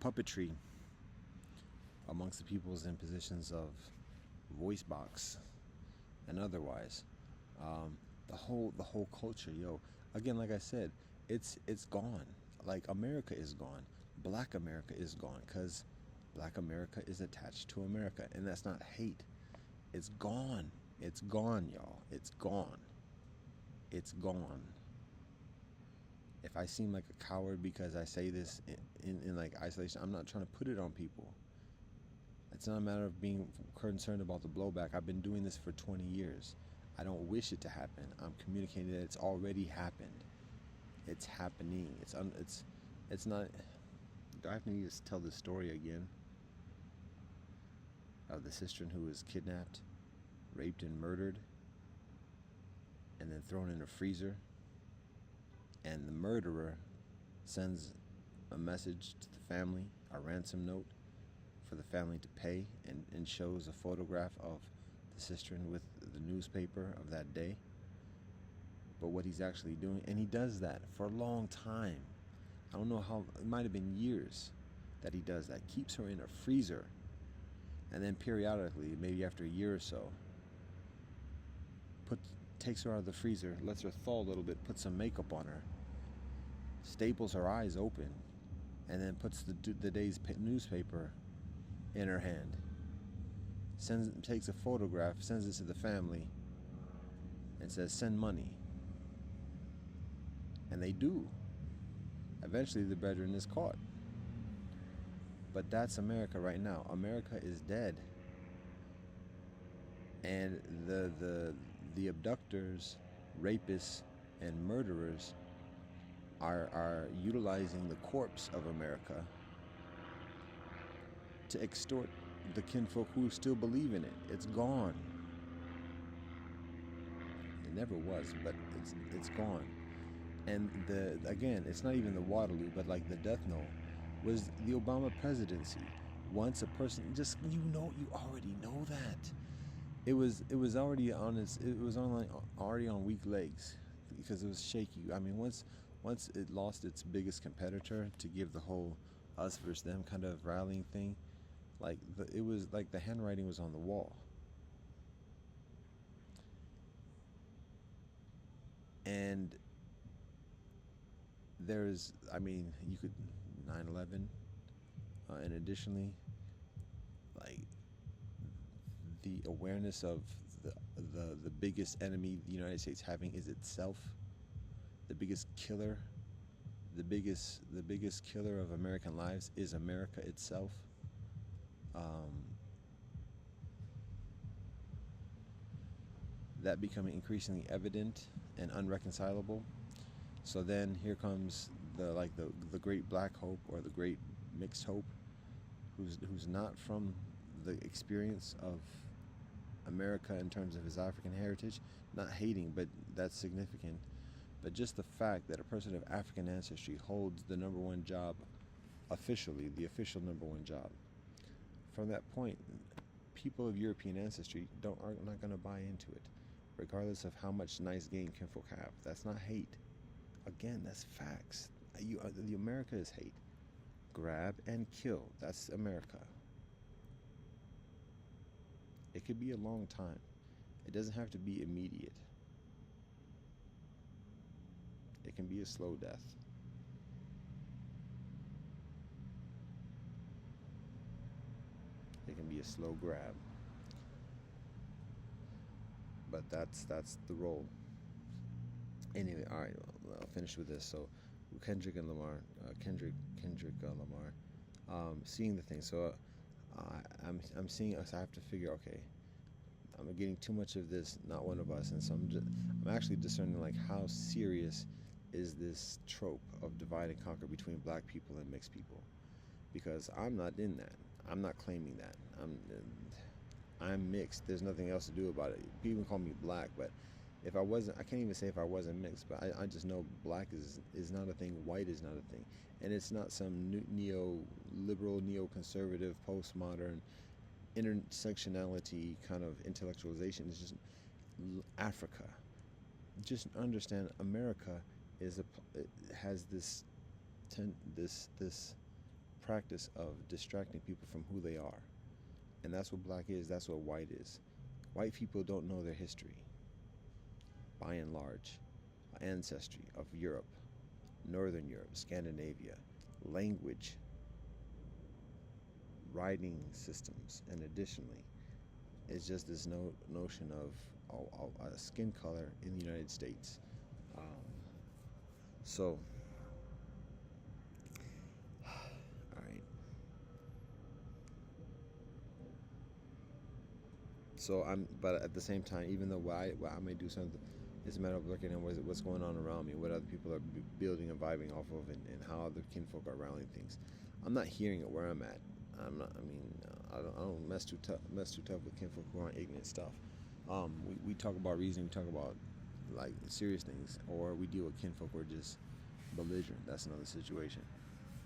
puppetry amongst the peoples in positions of voice box and otherwise. Um, the whole culture, yo. Again, like I said, it's gone. Like America is gone. Black America is gone because Black America is attached to America, and that's not hate. It's gone. It's gone, y'all. It's gone. It's gone. If I seem like a coward because I say this in like isolation, I'm not trying to put it on people. It's not a matter of being concerned about the blowback. I've been doing this for 20 years. I don't wish it to happen. I'm communicating that it's already happened. It's happening. It's not. Do I have to need to tell this story again of the sister who was kidnapped, raped, and murdered, and then thrown in a freezer? And the murderer sends a message to the family, a ransom note for the family to pay, and shows a photograph of the sister with the newspaper of that day. But what he's actually doing, and he does that for a long time. I don't know how, it might have been years that he does that. Keeps her in a freezer, and then periodically, maybe after a year or so, takes her out of the freezer, lets her thaw a little bit, puts some makeup on her, staples her eyes open, and then puts the day's newspaper in her hand. Takes a photograph, sends it to the family, and says, "Send money." And they do. Eventually, the brethren is caught. But that's America right now. America is dead, and the abductors, rapists, and murderers are utilizing the corpse of America to extort the kinfolk who still believe in it. It's gone. It never was, but it's gone. And again, it's not even the Waterloo, but like the death knell was the Obama presidency. Once a person, you already know that. It was already on weak legs because it was shaky. I mean, once it lost its biggest competitor to give the whole us versus them kind of rallying thing, like it was like the handwriting was on the wall. And there's, I mean, you could 9/11, and additionally, like the awareness of the biggest enemy the United States having is itself. The biggest killer, the biggest killer of American lives is America itself. Um, that becoming increasingly evident and unreconcilable. So then here comes the great black hope or the great mixed hope, who's not from the experience of America in terms of his African heritage, not hating, but that's significant. But just the fact that a person of African ancestry holds the number one job officially, the official number one job. From that point, people of European ancestry are not going to buy into it, regardless of how much nice game kinfolk have. That's not hate. Again, that's facts. The America is hate. Grab and kill. That's America. It could be a long time. It doesn't have to be immediate. It can be a slow death. It can be a slow grab, but that's the role. Anyway, all right, well, I'll finish with this. So, Kendrick and Lamar, Kendrick Lamar, seeing the thing. So, I'm seeing us. I have to figure. Okay, I'm getting too much of this. Not one of us, and so I'm actually discerning like how serious is this trope of divide and conquer between black people and mixed people, because I'm not in that. I'm not claiming that. I'm mixed. There's nothing else to do about it. People call me black, but if I wasn't, I can't even say if I wasn't mixed. But I just know black is not a thing. White is not a thing, and it's not some neo-liberal, neo-conservative, postmodern intersectionality kind of intellectualization. It's just Africa. Just understand, America is it has this practice of distracting people from who they are. And that's what black is, that's what white is. White people don't know their history, by and large, ancestry of Europe, Northern Europe, Scandinavia, language, writing systems, and additionally, it's just this notion of skin color in the United States. Um, so, all right. So but at the same time, even though what I may do something, it's a matter of looking at what's going on around me, what other people are building and vibing off of, and how other kinfolk are rallying things. I'm not hearing it where I'm at. I'm not. I mean, I don't mess too tough with kinfolk who aren't ignorant stuff. We talk about reason. We talk about like serious things, or we deal with kinfolk who are just belligerent. That's another situation.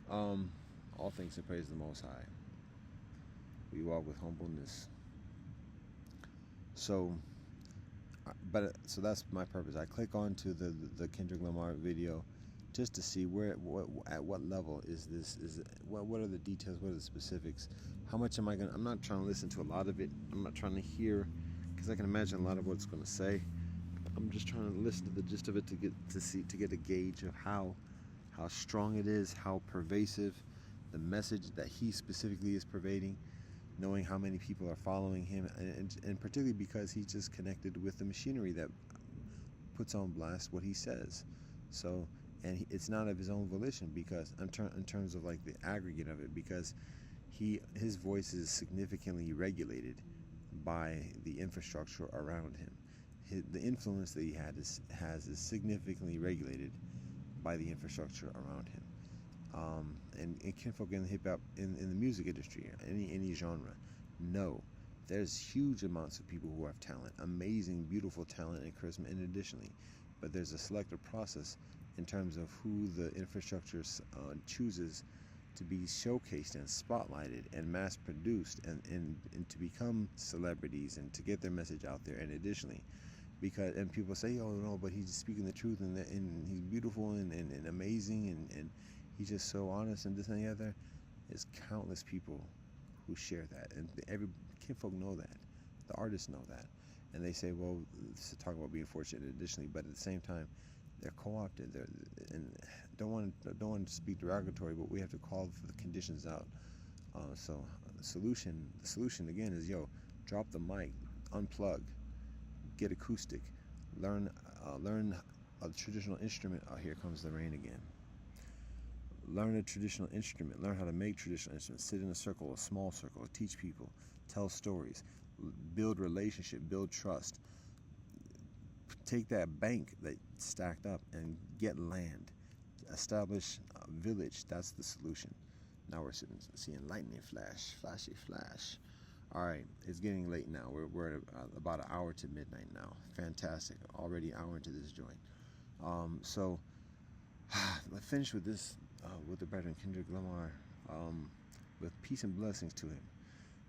Um, all things to praise the Most High. We walk with humbleness. So, so that's my purpose. I click onto the Kendrick Lamar video just to see at what level is this, what are the details, what are the specifics, how much am I gonna. I'm not trying to listen to a lot of it. I'm not trying to hear, because I can imagine a lot of what it's going to say. I'm just trying to listen to the gist of it to get a gauge of how strong it is, how pervasive the message that he specifically is pervading, knowing how many people are following him, and particularly because he's just connected with the machinery that puts on blast what he says. So, and it's not of his own volition, because in terms of like the aggregate of it, because his voice is significantly regulated by the infrastructure around him. The influence that he has is significantly regulated by the infrastructure around him. And kinfolk in hip hop, in the music industry, any genre, no, there's huge amounts of people who have talent, amazing, beautiful talent and charisma, and additionally, but there's a selective process in terms of who the infrastructure chooses to be showcased and spotlighted and mass produced, and to become celebrities and to get their message out there. And additionally, and people say, oh no, but he's speaking the truth, and he's beautiful and amazing, and he's just so honest, and this and the other. There's countless people who share that, and every kinfolk know that, the artists know that, and they say, well, this is talking about being fortunate additionally, but at the same time, they're co-opted. And don't want to speak derogatory, but we have to call the conditions out. So the solution again is, drop the mic, unplug, get acoustic, learn a traditional instrument. Oh, here comes the rain again. Learn a traditional instrument. Learn how to make traditional instruments. Sit in a circle, a small circle. Teach people. Tell stories. Build relationship. Build trust. Take that bank that stacked up and get land. Establish a village. That's the solution. Now we're seeing lightning flash, flashy flash. All right, it's getting late now. We're at about an hour to midnight now. Fantastic. Already an hour into this joint. So let's finish with this, with the brethren Kendrick Lamar, with peace and blessings to him.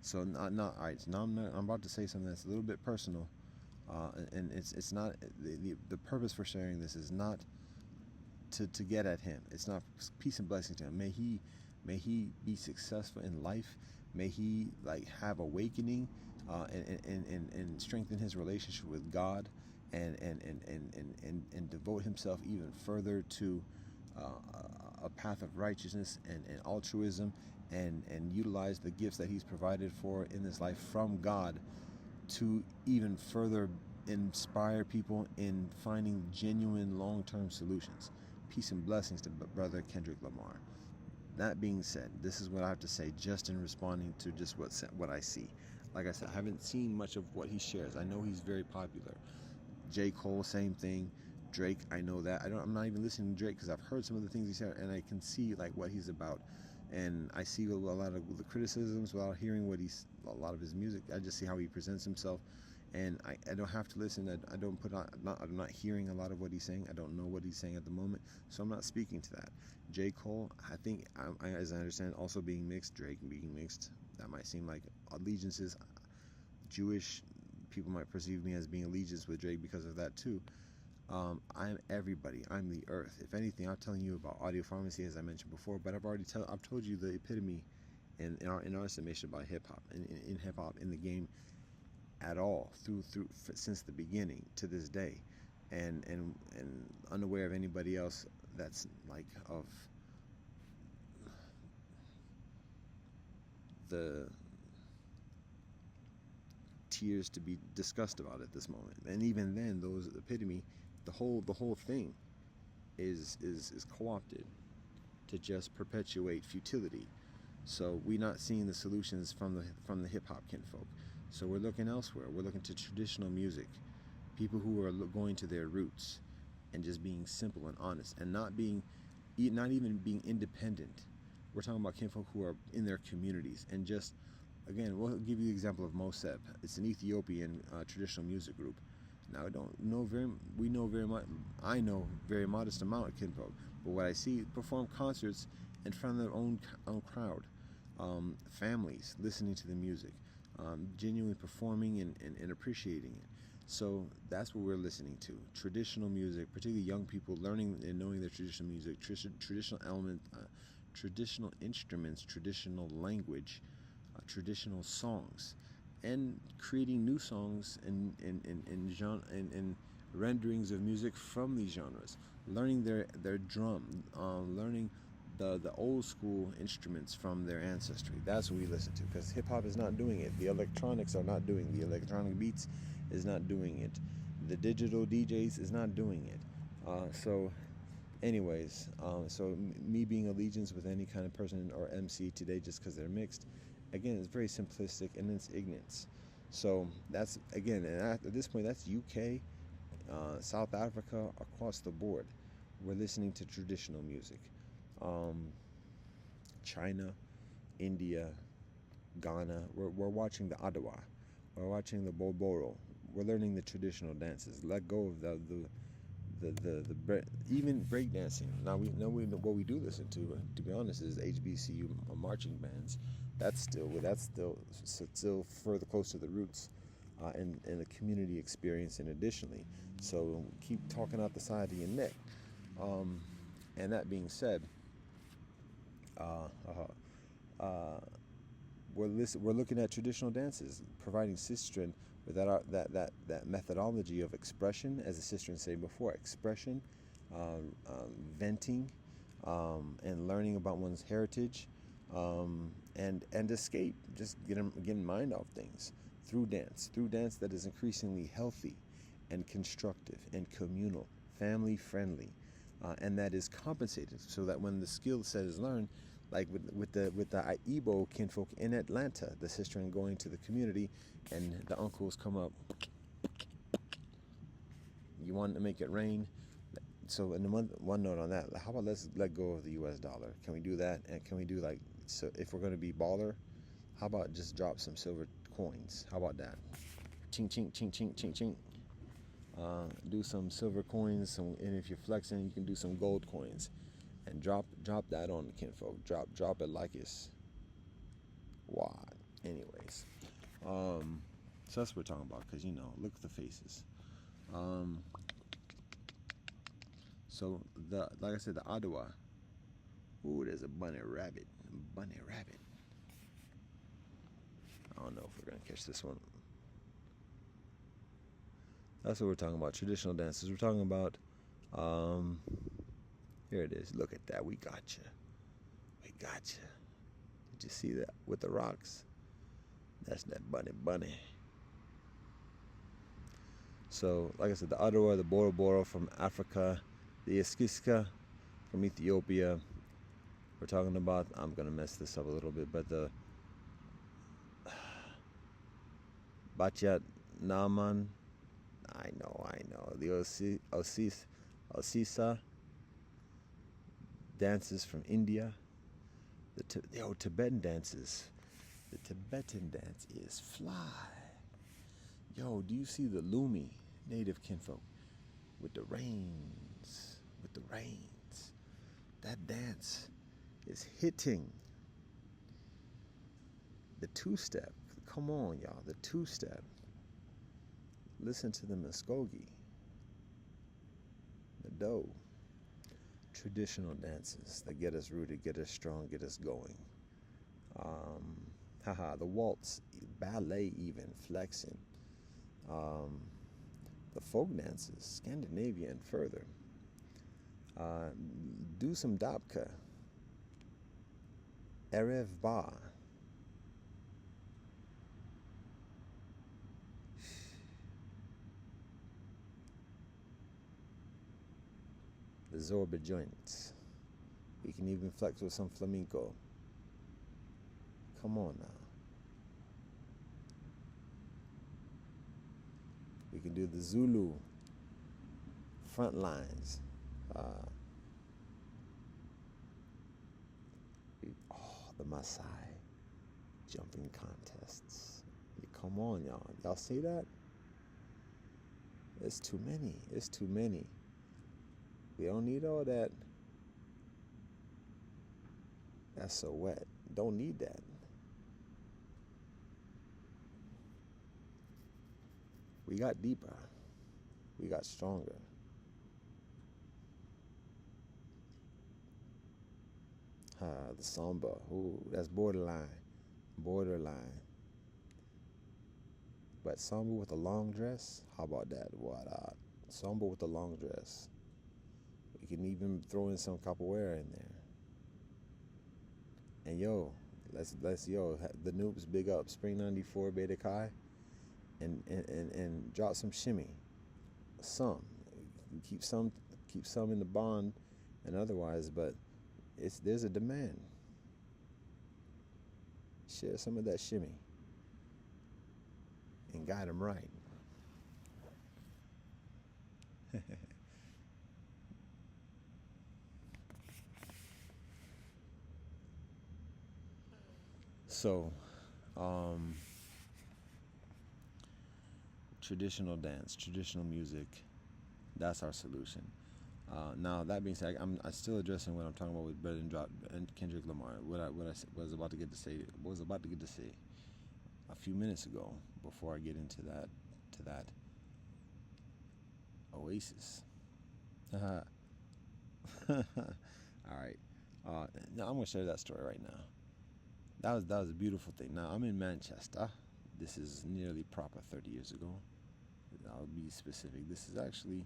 So all right. So now I'm about to say something that's a little bit personal, and it's not the purpose for sharing this is not to get at him. It's not peace and blessings to him. May he be successful in life. May he have awakening, and strengthen his relationship with God, and devote himself even further to a path of righteousness and altruism, and utilize the gifts that he's provided for in this life from God to even further inspire people in finding genuine long-term solutions. Peace and blessings to Brother Kendrick Lamar. That being said, this is what I have to say just in responding to just what I see. Like I said, I haven't seen much of what he shares. I know he's very popular. J. Cole, same thing. Drake, I know that. I'm not even listening to Drake because I've heard some of the things he said, and I can see like what he's about. And I see a lot of the criticisms without hearing a lot of his music. I just see how he presents himself, and I don't have to listen. I'm not hearing a lot of what he's saying. I don't know what he's saying at the moment, so I'm not speaking to that. J. Cole, I think, as I understand, also being mixed. Drake being mixed. That might seem like allegiances. Jewish people might perceive me as being allegiance with Drake because of that too. I'm everybody. I'm the earth. If anything, I'm telling you about Audio Pharmacy, as I mentioned before, but I've told you the epitome in our estimation about hip hop, in hip hop, in the game at all, since the beginning to this day, and unaware of anybody else that's like of the tears to be discussed about at this moment. And even then, those epitome, the whole thing is co-opted to just perpetuate futility. So we're not seeing the solutions from the hip hop kinfolk. So we're looking elsewhere. We're looking to traditional music, people who are going to their roots and just being simple and honest, and not even being independent. We're talking about kinfolk who are in their communities, and just, again, we'll give you the example of Moseb. It's an Ethiopian traditional music group. Now, we know very much. I know very modest amount of kinfolk, but what I see perform concerts in front of their own crowd, families listening to the music, genuinely performing and appreciating it. So that's what we're listening to. Traditional music, particularly young people learning and knowing their traditional music, traditional traditional instruments, traditional language, traditional songs, and creating new songs and renderings of music from these genres. Learning their drum, learning the old school instruments from their ancestry. That's what we listen to, because hip hop is not doing it. The electronics are not doing it. The electronic beats is not doing it. The digital DJs is not doing it. Anyways, me being allegiance with any kind of person or MC today just because they're mixed, again, it's very simplistic and it's ignorance. So that's, again, and at this point, that's UK, South Africa, across the board. We're listening to traditional music. China, India, Ghana, we're watching the Adawa, we're watching the Boboro, we're learning the traditional dances. Let go of even breakdancing. Now we know what we do listen to be honest, is HBCU marching bands. That's still further close to the roots and the community experience. And additionally, so keep talking out the side of your neck. And that being said, we're looking at traditional dances, providing sistren with that methodology of expression, as the sistren say before, expression, venting, and learning about one's heritage, and escape, just getting mind off things through dance that is increasingly healthy and constructive and communal, family friendly, and that is compensated, so that when the skill set is learned, like with the Igbo kinfolk in Atlanta, the sistren going to the community, and the uncles come up. You want to make it rain. So, in one note on that, how about let's let go of the U.S. dollar? Can we do that? And can we do, like, so if we're going to be baller, how about just drop some silver coins? How about that? Ching, ching, ching, ching, ching, ching. Do some silver coins, and if you're flexing, you can do some gold coins, and drop that on the kinfolk. Drop it like it's wide. Anyways, so that's what we're talking about, because, look at the faces. So like I said, the Adawa. Ooh, there's a bunny rabbit. I don't know if we're gonna catch this one. That's what we're talking about. Traditional dances. We're talking about. Here it is. Look at that. We got you. You see that with the rocks? That's that bunny bunny. So, like I said, the Adowa, the Boro Boro from Africa, the Iskiska from Ethiopia. We're talking about, I'm going to mess this up a little bit, but the Bachat Naman, I know. The Osisa dances from India. The Tibetan dances. The Tibetan dance is fly. Yo, do you see the Lumi native kinfolk with the reins? With the reins. That dance is hitting. The two-step. Come on, y'all. The two-step. Listen to the Muskogee. The Doe. Traditional dances that get us rooted, get us strong, get us going. The waltz, ballet even, flexing. The folk dances, Scandinavia and further. Do some dabka. Erev Ba. The Zorba joints. We can even flex with some flamenco. Come on now. We can do the Zulu front lines. The Maasai jumping contests. Come on, y'all. Y'all see that? It's too many. It's too many. We don't need all that. That's so wet. Don't need that. We got deeper. We got stronger. The samba. Ooh, that's borderline. Borderline. But samba with a long dress? How about that? What? Samba with a long dress. We can even throw in some capoeira in there. And yo, let's the noobs big up Spring 94 Beta Chi and drop some shimmy. Some. Keep some in the bond and otherwise, but there's a demand. Share some of that shimmy and guide them right. So, traditional dance, traditional music, that's our solution. Now, that being said, I'm still addressing what I'm talking about with Bread and Kendrick Lamar. What I was about to get to say a few minutes ago before I get into that Oasis. All right. Now I'm gonna share that story right now. That was a beautiful thing. Now I'm in Manchester. This is nearly proper 30 years ago. I'll be specific. This is actually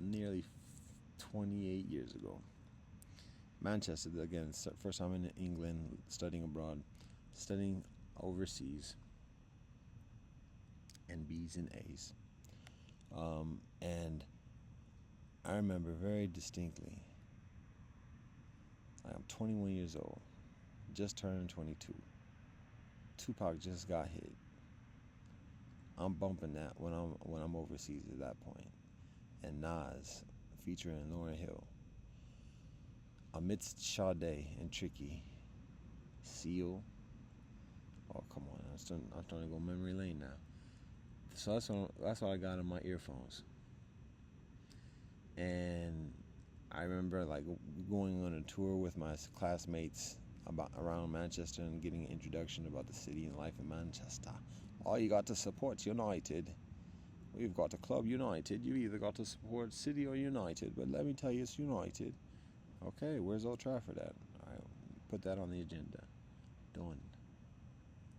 nearly 28 years ago. Manchester, again, first time in England, studying abroad, studying overseas, and B's and A's. And I remember very distinctly, I'm 21 years old, just turned 22. Tupac just got hit. I'm bumping that when I'm overseas at that point. And Nas featuring Lauryn Hill. Amidst Sade and Tricky. Seal. Oh, come on. I'm starting to go memory lane now. So that's what I got in my earphones. And I remember like going on a tour with my classmates around Manchester and getting an introduction about the city and life in Manchester. Oh, you got to support United. We've got a club United. You either got to support City or United, but let me tell you, it's United. Okay, where's Old Trafford at? All right, put that on the agenda. Done.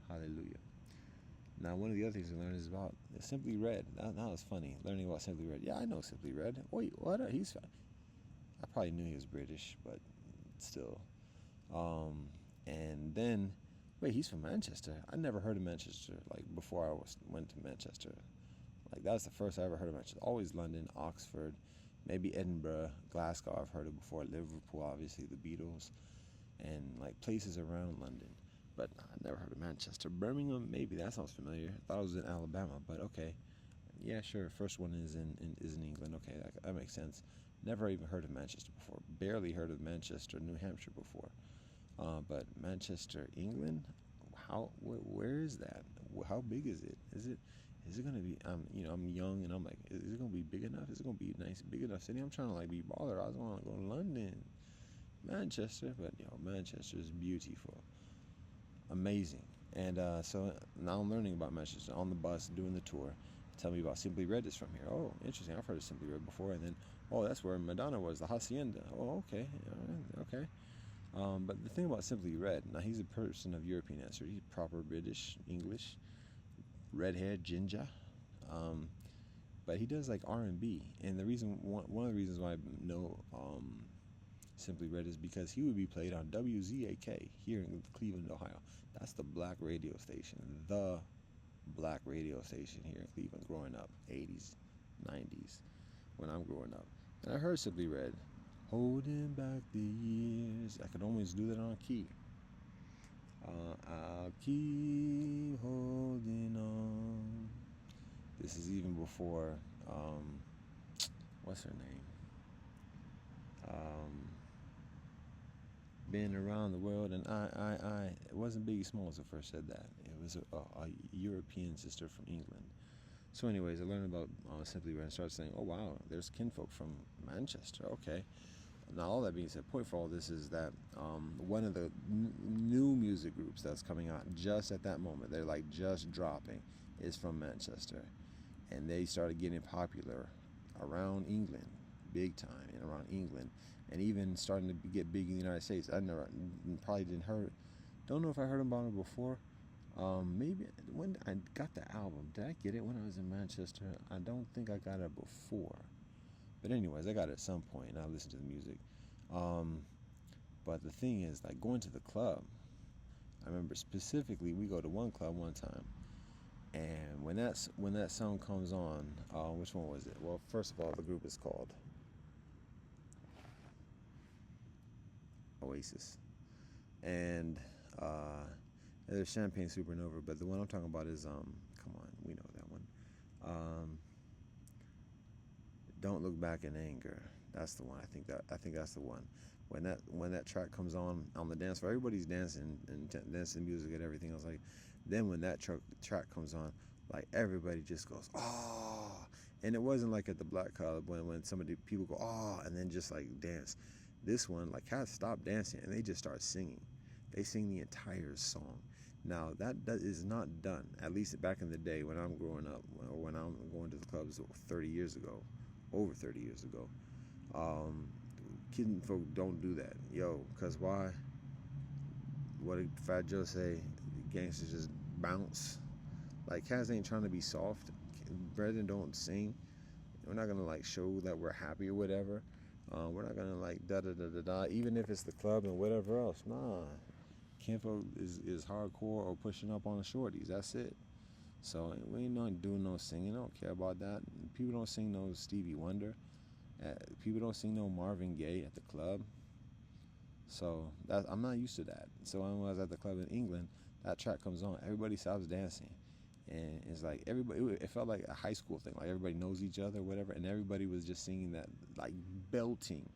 Hallelujah. Now, one of the other things we learned is about Simply Red. That was funny, learning about Simply Red. Yeah, I know Simply Red. Wait, what? I probably knew he was British, but still. Um, and then, wait, he's from Manchester. I never heard of Manchester like before went to Manchester. Like that was the first I ever heard of Manchester. Always London, Oxford, maybe Edinburgh, Glasgow. I've heard of before. Liverpool, obviously the Beatles, and like places around London. But I never heard of Manchester. Birmingham, maybe that sounds familiar. I thought it was in Alabama, but okay. Yeah, sure. First one is in England. Okay, that makes sense. Never even heard of Manchester before. Barely heard of Manchester, New Hampshire before. But Manchester, England. Where is that? How big is it? Is it gonna be? I'm young and I'm like, is it gonna be big enough? Is it gonna be nice, big enough city? I'm trying to like be baller. I just want to go to London, Manchester, but Manchester is beautiful, amazing. And so now I'm learning about Manchester on the bus, doing the tour. Tell me about Simply Red is from here. Oh, interesting. I've heard of Simply Red before. And then, oh, that's where Madonna was, the Hacienda. Oh, okay, all right, okay. But the thing about Simply Red, now he's a person of European ancestry. He's proper British English, red hair, ginger. Um, but he does like R&B, and the reason one of the reasons why I know Simply Red is because he would be played on WZAK here in Cleveland, Ohio. That's the black radio station, the black radio station here in Cleveland. Growing up, 80s, 90s, when I'm growing up, and I heard Simply Red. Holding back the years. I could always do that on key. I'll keep holding on. This is even before, what's her name? Um, Been around the world, and I. It wasn't Biggie Smalls that first said that. It was a European sister from England. So, anyways, I learned about Simply Red and started saying, oh, wow, there's kinfolk from Manchester. Okay. Now, all that being said, point for all this is that one of the new music groups that's coming out just at that moment, they're like just dropping, is from Manchester. And they started getting popular around England, big time, and around England, and even starting to get big in the United States. I never, probably didn't heard, don't know if I heard about it before. Maybe when I got the album, did I get it when I was in Manchester? I don't think I got it before. But anyways, I got it at some point, and I listened to the music. Um, but the thing is, like going to the club. I remember specifically, we go to one club one time, and when that song comes on, which one was it? Well, first of all, the group is called Oasis, and there's Champagne Supernova. But the one I'm talking about is come on, we know that one. Um, Don't Look Back in Anger. That's the one. I think that's the one. When that track comes on the dance floor, everybody's dancing and dancing music and everything else. Like then when that track comes on, like everybody just goes oh, and it wasn't like at the Black Club when somebody people go oh and then just like dance. This one like cats stop dancing and they just start singing. They sing the entire song. Now that is not done. At least back in the day when I'm growing up, or when I'm going to the clubs 30 years ago, over 30 years ago. Um, Kid folk don't do that, cause why? What did Fat Joe say? Gangsters just bounce. Like cats ain't trying to be soft. Brethren don't sing. We're not gonna like show that we're happy or whatever. We're not gonna like da da da da da. Even if it's the club and whatever else. Nah, kinfolk is hardcore or pushing up on the shorties. That's it. So we ain't not doing no singing. I don't care about that. People don't sing no Stevie Wonder. People don't sing no Marvin Gaye at the club. So I'm not used to that. So when I was at the club in England, that track comes on, everybody stops dancing, and it's like everybody. It felt like a high school thing. Like everybody knows each other, whatever, and everybody was just singing that, like belting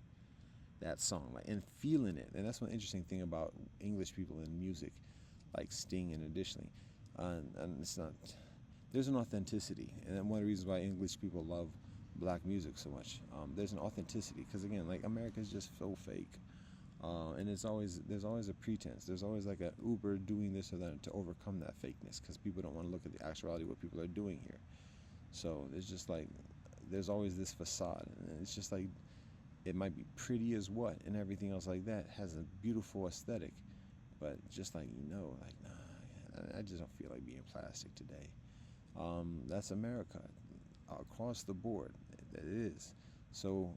that song, like and feeling it. And that's one interesting thing about English people in music, like Sting, and additionally, and it's not. There's an authenticity, and one of the reasons why English people love black music so much. There's an authenticity because again, like America's just so fake, and there's always a pretense. There's always like a Uber doing this or that to overcome that fakeness because people don't want to look at the actuality of what people are doing here. So there's always this facade, and it's just like it might be pretty as what and everything else like that has a beautiful aesthetic, but just like like nah, I just don't feel like being plastic today. That's America across the board. It is. So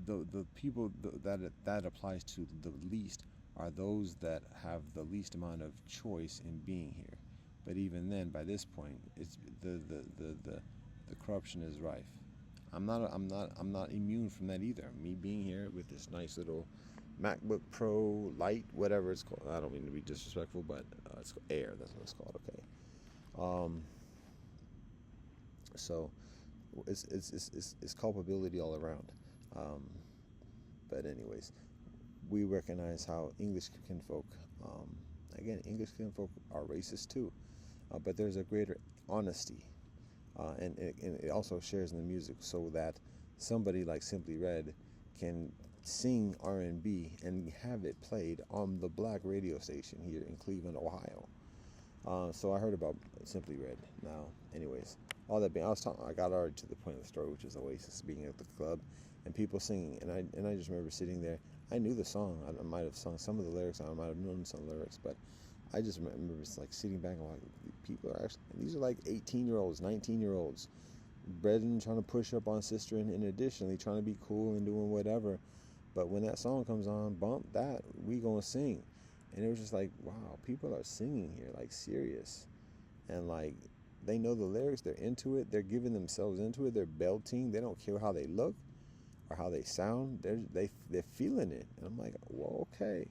The people that applies to the least are those that have the least amount of choice in being here. But even then, by this point, it's the corruption is rife. I'm not immune from that either. Me being here with this nice little MacBook Pro Lite, whatever it's called. I don't mean to be disrespectful, but it's Air. That's what it's called. Okay. Um, so it's culpability all around. Um, but anyways, we recognize how English kinfolk, um, again, English kinfolk are racist too, but there's a greater honesty, and it also shares in the music, so that somebody like Simply Red can sing R&B and have it played on the black radio station here in Cleveland, Ohio. So I heard about Simply Red. Now, anyways, all that being, I got already to the point of the story, which is Oasis being at the club and people singing, and I just remember sitting there. I knew the song. I might have sung some of the lyrics. I might have known some lyrics, but I just remember it's like sitting back and like, people are actually, and these are like 18-year-olds, 19-year-olds, brethren trying to push up on sister, and additionally trying to be cool and doing whatever. But when that song comes on, bump that, we gonna sing. And it was just like, wow, people are singing here, like serious. And like, they know the lyrics, they're into it, they're giving themselves into it, they're belting, they don't care how they look or how they sound, they're feeling it. And I'm like, well, okay.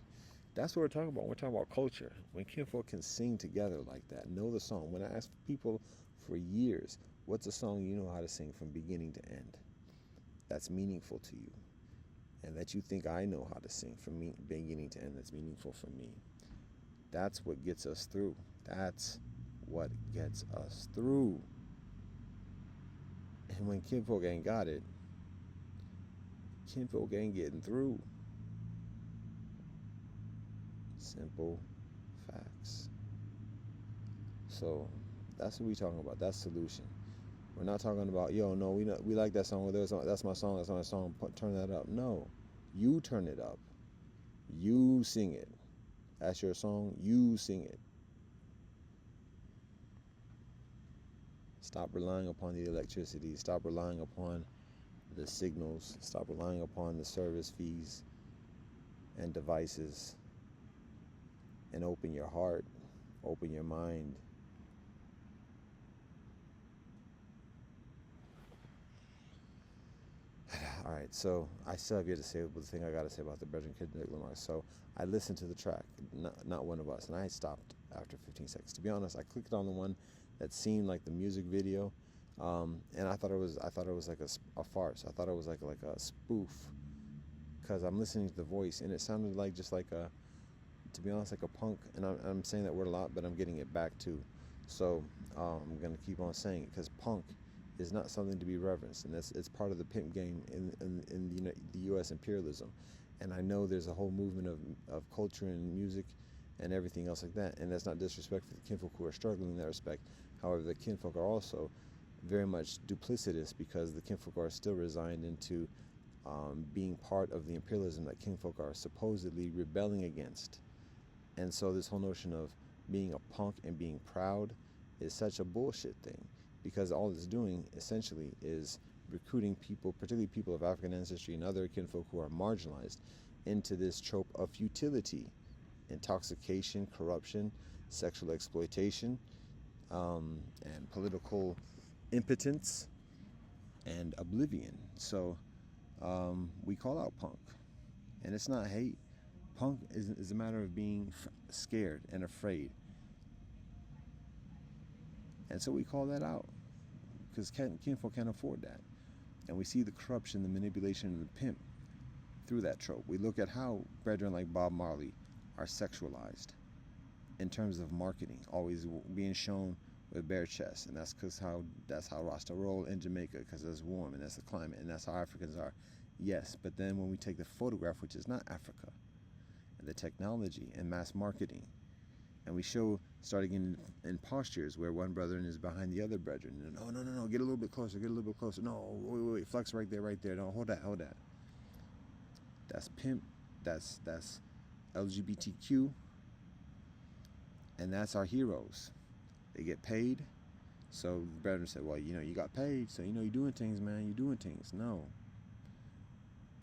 That's what we're talking about. We're talking about culture. When kinfolk can sing together like that, know the song. When I ask people for years, what's a song you know how to sing from beginning to end? That's meaningful to you. And that you think I know how to sing from beginning to end, that's meaningful for me. That's what gets us through. That's what gets us through. And when kinfolk ain't got it, kinfolk ain't getting through. Simple facts. So that's what we talking about. That's solution. We're not talking about, yo, no, we like that song. That's my song. That's my song. Turn that up. No, you turn it up. You sing it. That's your song. You sing it. Stop relying upon the electricity. Stop relying upon the signals. Stop relying upon the service fees and devices. And open your heart. Open your mind. All right, so I still have yet to say the thing I got to say about the Brethren Kendrick Lamar. So I listened to the track, not One of Us, and I stopped after 15 seconds. To be honest, I clicked on the one that seemed like the music video, and I thought it was like a farce. I thought it was like a spoof, because I'm listening to the voice, and it sounded like just like a, to be honest, like a punk. And I'm saying that word a lot, but I'm getting it back too. So I'm gonna keep on saying it, because punk is not something to be reverenced, and it's part of the pimp game in the U.S. imperialism. And I know there's a whole movement of culture and music and everything else like that, and that's not disrespect for the kinfolk who are struggling in that respect. However, the kinfolk are also very much duplicitous, because the kinfolk are still resigned into being part of the imperialism that kinfolk are supposedly rebelling against. And so this whole notion of being a punk and being proud is such a bullshit thing, because all it's doing essentially is recruiting people, particularly people of African ancestry and other kinfolk who are marginalized, into this trope of futility, intoxication, corruption, sexual exploitation, and political impotence and oblivion. So we call out punk, and it's not hate. Punk is a matter of being scared and afraid. And so we call that out, because kinfolk can't afford that. And we see the corruption, the manipulation, and the pimp through that trope. We look at how brethren like Bob Marley are sexualized in terms of marketing, always being shown with bare chests. And that's how Rasta roll in Jamaica, because it's warm and that's the climate, and that's how Africans are. Yes, but then when we take the photograph, which is not Africa, and the technology and mass marketing, and we show starting in postures where one brethren is behind the other brethren. And, no, get a little bit closer, No, wait, flex right there. No, hold that. That's pimp, that's LGBTQ, and that's our heroes. They get paid. So the brethren said, well, you got paid, so you're doing things, man, you're doing things. No.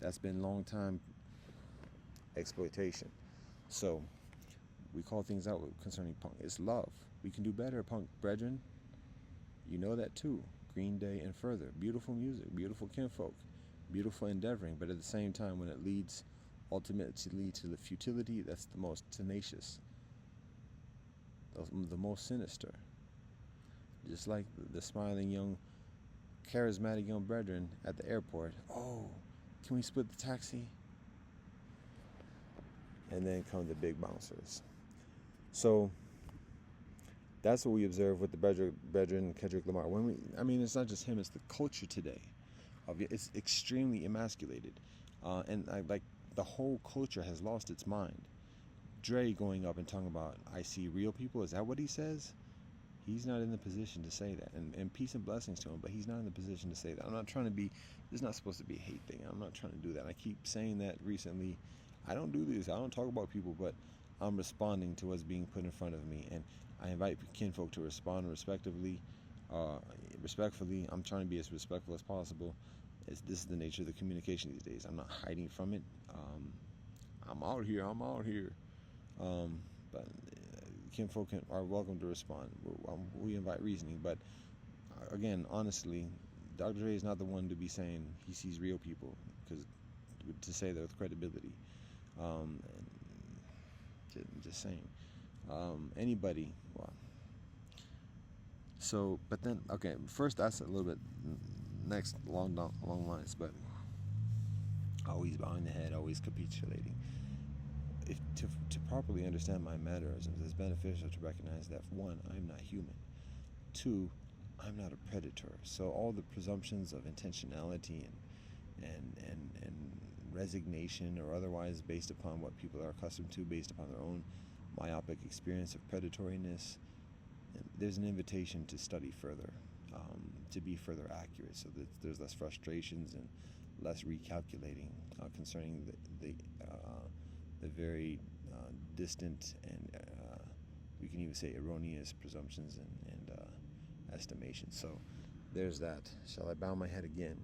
That's been long time exploitation. So we call things out concerning punk. It's love. We can do better, punk brethren. You know that too. Green Day and Further. Beautiful music, beautiful kinfolk, beautiful endeavoring, but at the same time, when it leads ultimately to the futility, that's the most tenacious, the most sinister. Just like the smiling young, charismatic young brethren at the airport. Oh, can we split the taxi? And then come the big bouncers. So that's what we observe with the brethren Kendrick Lamar. It's not just him; it's the culture today. It's extremely emasculated, and like the whole culture has lost its mind. Dre going up and talking about, "I see real people." Is that what he says? He's not in the position to say that, and peace and blessings to him. But he's not in the position to say that. I'm not trying to be. This is not supposed to be a hate thing. I'm not trying to do that. I keep saying that recently. I don't do this. I don't talk about people, but I'm responding to what's being put in front of me, and I invite kinfolk to respond respectively, respectfully. I'm trying to be as respectful as possible. This is the nature of the communication these days. I'm not hiding from it. I'm out here. But kinfolk are welcome to respond. We invite reasoning, but again, honestly, Dr. Dre is not the one to be saying he sees real people, because to say that with credibility. Just saying. Anybody. Well, so, but then, okay, first that's a little bit next along lines, but always bowing the head, always capitulating. If to properly understand my mannerisms, it's beneficial to recognize that, one, I'm not human. Two, I'm not a predator. So all the presumptions of intentionality and resignation or otherwise based upon what people are accustomed to, based upon their own myopic experience of predatoriness, there's an invitation to study further, to be further accurate, so that there's less frustrations and less recalculating concerning the very distant and we can even say erroneous presumptions and estimations. So there's that. Shall I bow my head again?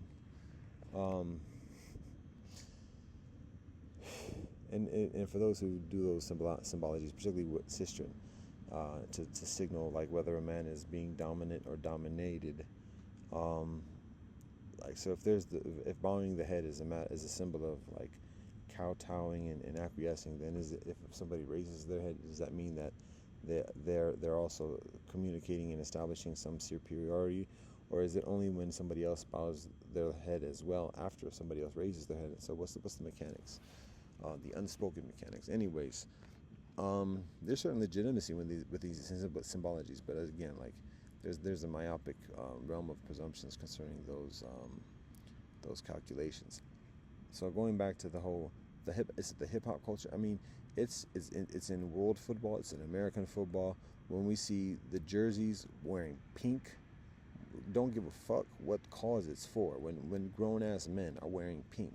And for those who do those symbologies, particularly with sistren, to signal like whether a man is being dominant or dominated. Like, so if bowing the head is a symbol of like kowtowing and acquiescing, then if somebody raises their head, does that mean that they're also communicating and establishing some superiority, or is it only when somebody else bows their head as well after somebody else raises their head? So what's the mechanics? The unspoken mechanics. Anyways, there's certain legitimacy with these symbologies, but again, like there's a myopic realm of presumptions concerning those calculations. So going back to the hip hop culture. I mean, it's in world football. It's in American football. When we see the jerseys wearing pink, don't give a fuck what cause it's for. When grown ass men are wearing pink,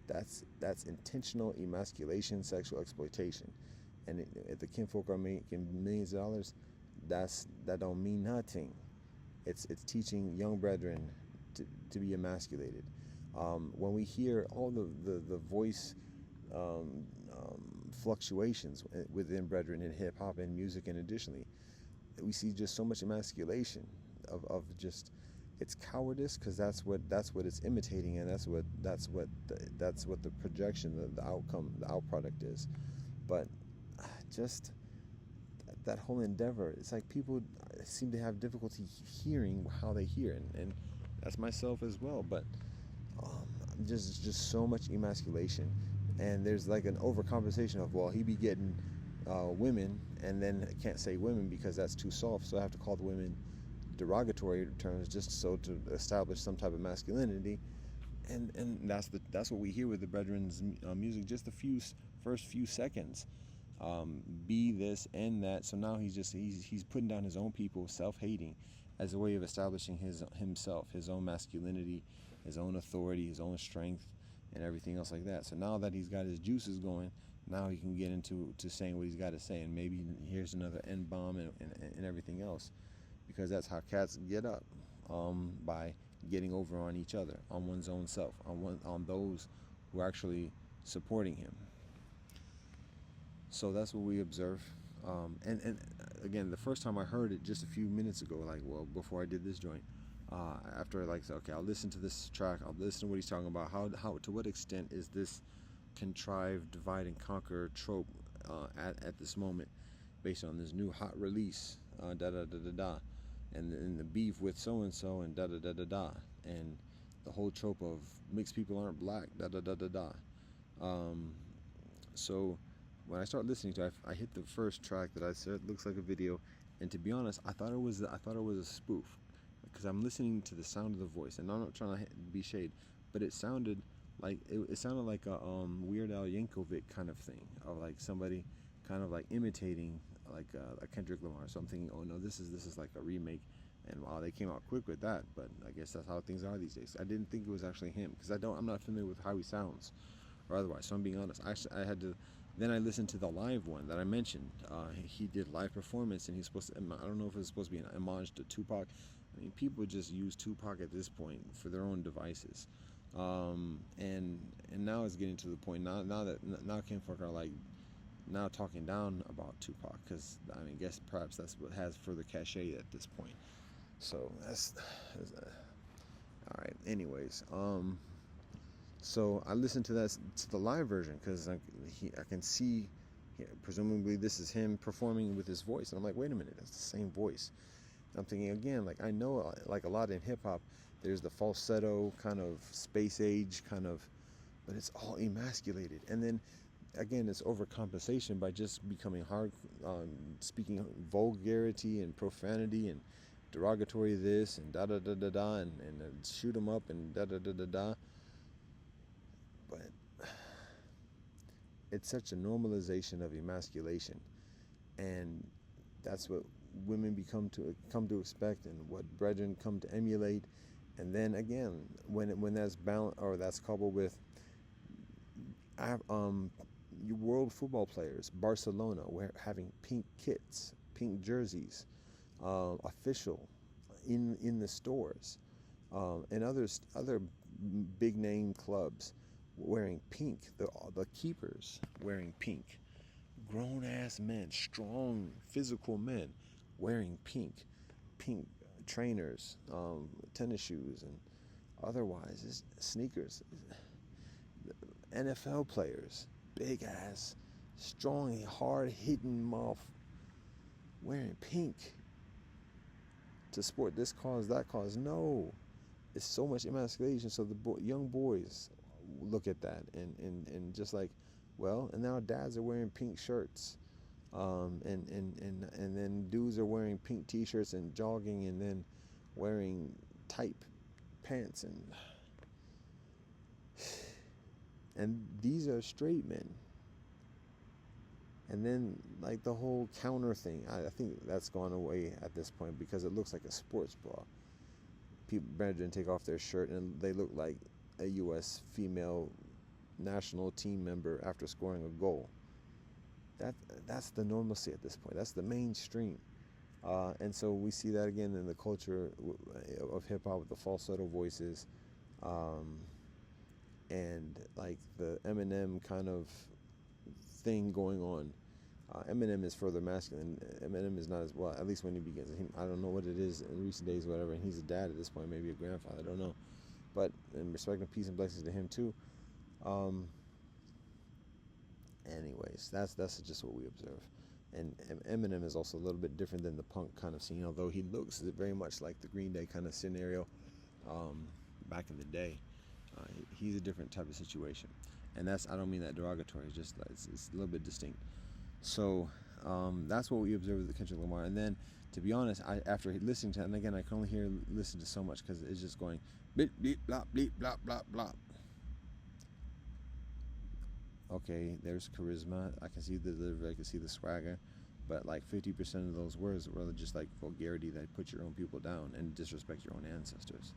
that's intentional emasculation, sexual exploitation. And if the kinfolk are making millions of dollars, that don't mean nothing. It's teaching young brethren to be emasculated. When we hear all the voice fluctuations within brethren in hip hop and music, and additionally, we see just so much emasculation of just it's cowardice, because that's what it's imitating, and that's what the projection, the outcome, the outproduct is. But just that whole endeavor, it's like people seem to have difficulty hearing how they hear, and that's myself as well. But just so much emasculation, and there's like an overcompensation of, well, he be getting women, and then I can't say women because that's too soft, so I have to call the women derogatory terms just so to establish some type of masculinity, and that's what we hear with the brethren's music. Just the first few seconds, be this and that. So now he's putting down his own people, self-hating, as a way of establishing himself, his own masculinity, his own authority, his own strength, and everything else like that. So now that he's got his juices going, now he can get into saying what he's got to say, and maybe here's another N-bomb and everything else, because that's how cats get up, by getting over on each other, on one's own self, on those who are actually supporting him. So that's what we observe. And again, the first time I heard it just a few minutes ago, like, well, before I did this joint, after I said, okay, I'll listen to this track, I'll listen to what he's talking about. How to what extent is this contrived divide and conquer trope at this moment, based on this new hot release, da da da da da, and the beef with so and so, and da da da da da, and the whole trope of mixed people aren't black, da da da da da. So when I started listening to it, I hit the first track that I said looks like a video, and to be honest, I thought it was a spoof, because I'm listening to the sound of the voice, and I'm not trying to be shade, but it sounded like it sounded like a Weird Al Yankovic kind of thing, of like somebody kind of like imitating like a Kendrick Lamar. So I'm thinking, oh no, this is like a remake, and wow, they came out quick with that. But I guess that's how things are these days. I didn't think it was actually him, because I'm not familiar with how he sounds or otherwise. So I'm being honest. I had to. Then I listened to the live one that I mentioned. He did live performance, and he's supposed to. I don't know if it was supposed to be an homage to Tupac. I mean, people just use Tupac at this point for their own devices, and now it's getting to the point now Kinfolk are like now talking down about Tupac, because I mean, guess perhaps that's what has further cachet at this point. So that's all right. Anyways, so I listened to the live version, because I can see, presumably this is him performing with his voice, and I'm like, wait a minute, that's the same voice. And I'm thinking again, like I know, like a lot in hip hop, there's the falsetto kind of space age kind of, but it's all emasculated, and then again, it's overcompensation by just becoming hard, speaking vulgarity and profanity and derogatory this and da da da da da, and shoot 'em up and da da da da da. But it's such a normalization of emasculation, and that's what women come to expect, and what brethren come to emulate. And then again, when that's balanced, or that's coupled with world football players, Barcelona, having pink kits, pink jerseys, official in the stores, and other big name clubs wearing pink, the keepers wearing pink, grown ass men, strong physical men wearing pink trainers, tennis shoes, and otherwise sneakers. NFL players, big ass, strong, hard hitting mouth, wearing pink to support this cause, that cause. No, it's so much emasculation. So the young boys look at that and just like, well, and now dads are wearing pink shirts, and then dudes are wearing pink t-shirts and jogging, and then wearing tight pants, and these are straight men. And then like the whole counter thing, I think that's gone away at this point, because it looks like a sports bra. People better take off their shirt and they look like a U.S. female national team member after scoring a goal. That's the normalcy at this point. That's the mainstream. And so we see that again in the culture of hip-hop, with the falsetto voices, and like the Eminem kind of thing going on. Eminem is further masculine. Eminem is not as well, at least when he begins. I don't know what it is in recent days, whatever, and he's a dad at this point, maybe a grandfather, I don't know. But in respect and peace and blessings to him too. Anyways, that's just what we observe. And Eminem is also a little bit different than the punk kind of scene, although he looks very much like the Green Day kind of scenario back in the day. He's a different type of situation, and I don't mean that derogatory. It's just it's a little bit distinct. So that's what we observe with the Kendrick Lamar. And then, to be honest, after listening to it, and again, I can only listen to so much, because it's just going bleep bleep blop bleep blop blop blop. Okay, there's charisma. I can see the delivery. I can see the swagger. But like 50% of those words were just like vulgarity that put your own people down and disrespect your own ancestors.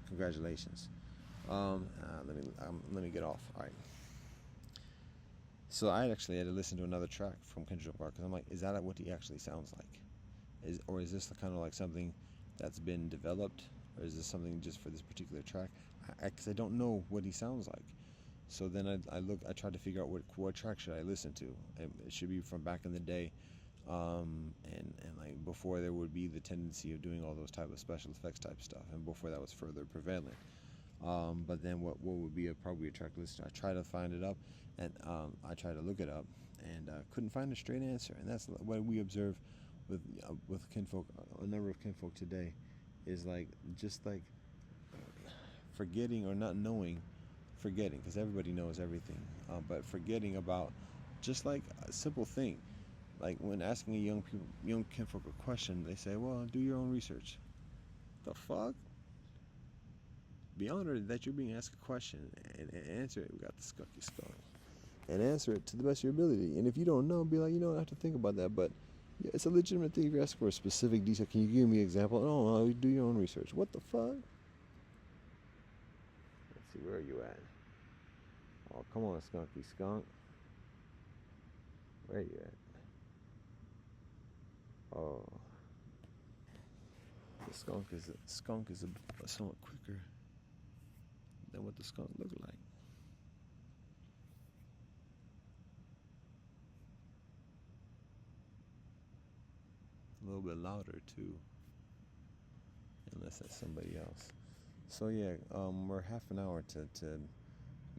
Congratulations. Let me get off. All right. So I actually had to listen to another track from Kendrick Lamar, because I'm like, is that what he actually sounds like? Or is this kind of like something that's been developed, or is this something just for this particular track? Because I don't know what he sounds like. So then I tried to figure out what track should I listen to. It should be from back in the day, and like before there would be the tendency of doing all those type of special effects type stuff, and before that was further prevalent. But then what would be probably a track list? I try to find it up, and I try to look it up, and couldn't find a straight answer. And that's what we observe with kinfolk. A number of kinfolk today is like just like forgetting or not knowing, forgetting because everybody knows everything, but forgetting about just like a simple thing. Like when asking a young kinfolk a question, they say, "Well, do your own research." The fuck? Be honored that you're being asked a question and answer it. We got the skunky skunk. And answer it to the best of your ability. And if you don't know, be like, I have to think about that. But yeah, it's a legitimate thing if you ask for a specific detail. Can you give me an example? No, do your own research. What the fuck? Let's see, where are you at? Oh, come on, skunky skunk. Where are you at? Oh, the skunk is a somewhat quicker than what the skunk looked like. A little bit louder too, unless that's somebody else. So yeah, we're half an hour to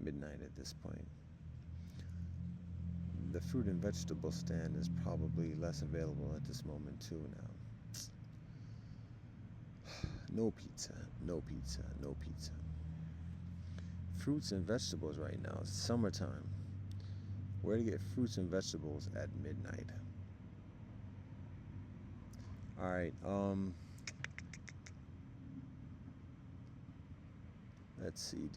midnight at this point. The fruit and vegetable stand is probably less available at this moment too now. No pizza, no pizza, no pizza. Fruits and vegetables right now. It's summertime. Where to get fruits and vegetables at midnight? All right. Let's see.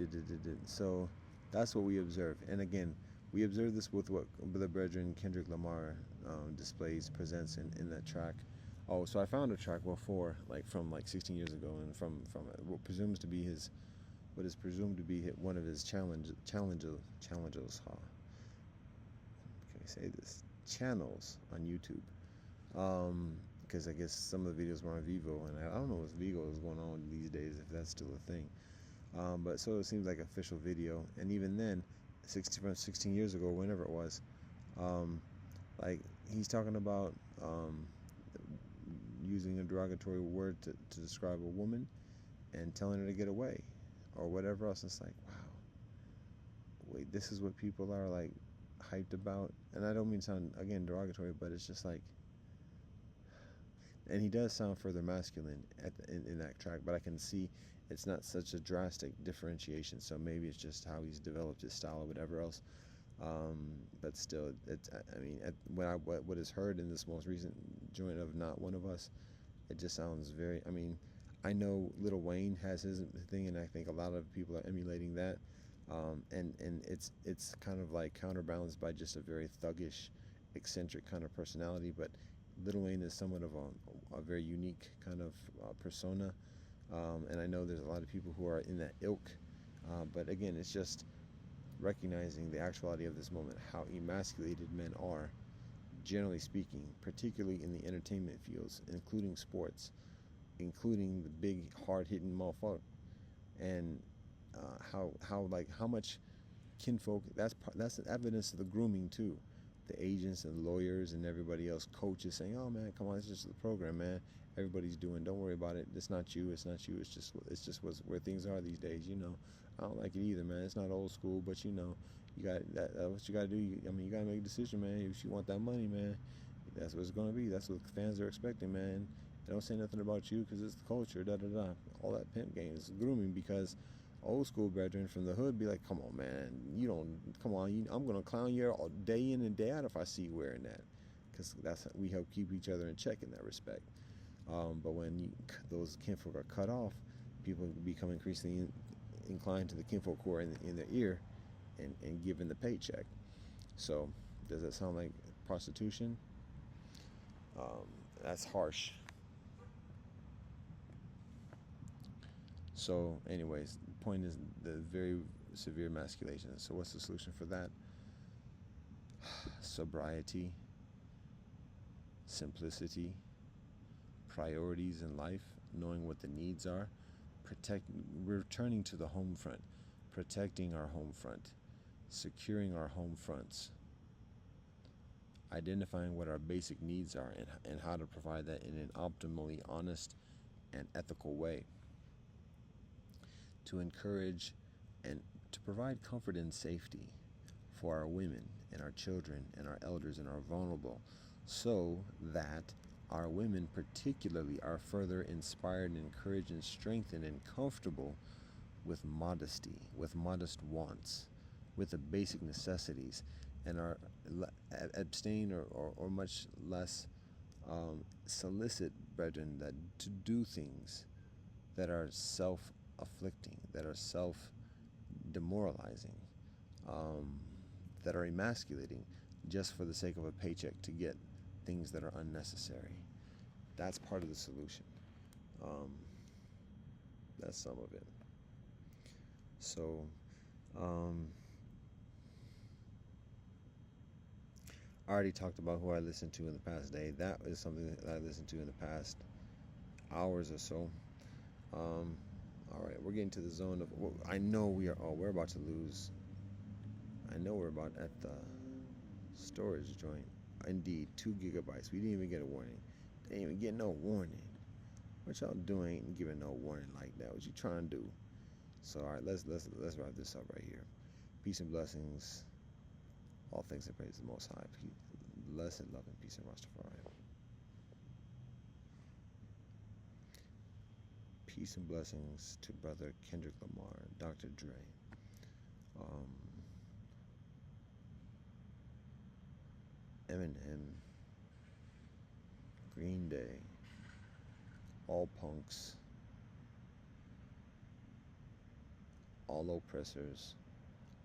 So that's what we observe. And again, we observe this with what the brethren Kendrick Lamar displays, presents in that track. Oh, so I found a track before, like from like 16 years ago, and from what presumes to be what is presumed to be one of his challenges. Huh? Can we say this? Channels on YouTube. Because I guess some of the videos were on Vivo, and I don't know what Vivo is going on these days, if that's still a thing. But so it seems like official video, and even then, 16 years ago, whenever it was, like he's talking about using a derogatory word to describe a woman and telling her to get away or whatever else. It's like, wow, wait, this is what people are like hyped about. And I don't mean to sound again derogatory, but it's just like, and he does sound further masculine in that track, but I can see it's not such a drastic differentiation. So maybe it's just how he's developed his style or whatever else. But still, what is heard in this most recent joint of Not One of Us, it just sounds very. I mean, I know Lil Wayne has his thing, and I think a lot of people are emulating that. And it's kind of like counterbalanced by just a very thuggish, eccentric kind of personality. But Lil Wayne is somewhat of a very unique kind of persona, and I know there's a lot of people who are in that ilk. But again, it's just recognizing the actuality of this moment, how emasculated men are, generally speaking, particularly in the entertainment fields, including sports, including the big hard-hitting motherfucker, and how much kinfolk. That's evidence of the grooming too. The agents and lawyers and everybody else, coaches saying, "Oh man, come on, it's just the program, man. Everybody's doing. Don't worry about it. It's not you. It's not you. It's just where things are these days. I don't like it either, man. It's not old school, but you got that. What you got to do. You got to make a decision, man. If you want that money, man, that's what it's gonna be. That's what fans are expecting, man. They don't say nothing about you because it's the culture. Da da da. All that pimp game is grooming because old school brethren from the hood be like, come on, man, come on, I'm gonna clown you all day in and day out if I see you wearing that, because we help keep each other in check in that respect. But when those kinfolk are cut off, people become increasingly inclined to the kinfolk who are in their ear and giving the paycheck. So does that sound like prostitution? That's harsh. So anyways, the point is the very severe emasculation. So what's the solution for that? Sobriety, simplicity, priorities in life, knowing what the needs are, returning to the home front, protecting our home front, securing our home fronts, identifying what our basic needs are and how to provide that in an optimally honest and ethical way, to encourage and to provide comfort and safety for our women and our children and our elders and our vulnerable, so that our women particularly are further inspired and encouraged and strengthened and comfortable with modesty, with modest wants, with the basic necessities, and are abstain or much less solicit, brethren, that to do things that are self-afflicting, that are self-demoralizing, that are emasculating, just for the sake of a paycheck to get things that are unnecessary. That's part of the solution. That's some of it. So, I already talked about who I listened to in the past day. That is something that I listened to in the past hours or so. All right, we're getting to the zone of. I know we are. Oh, we're about to lose. I know we're about at the storage joint. Indeed, 2 gigabytes. We didn't even get a warning. They didn't even get no warning. What y'all doing? Ain't giving no warning like that. What you trying to do? So, all right, let's wrap this up right here. Peace and blessings. All things and praise the Most High. Blessed love and peace and Rastafari. Peace and blessings to Brother Kendrick Lamar, Dr. Dre, Eminem, Green Day, all punks, all oppressors,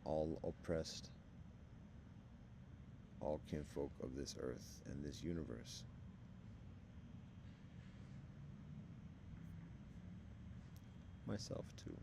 all oppressed, all kinfolk of this earth and this universe. Myself too.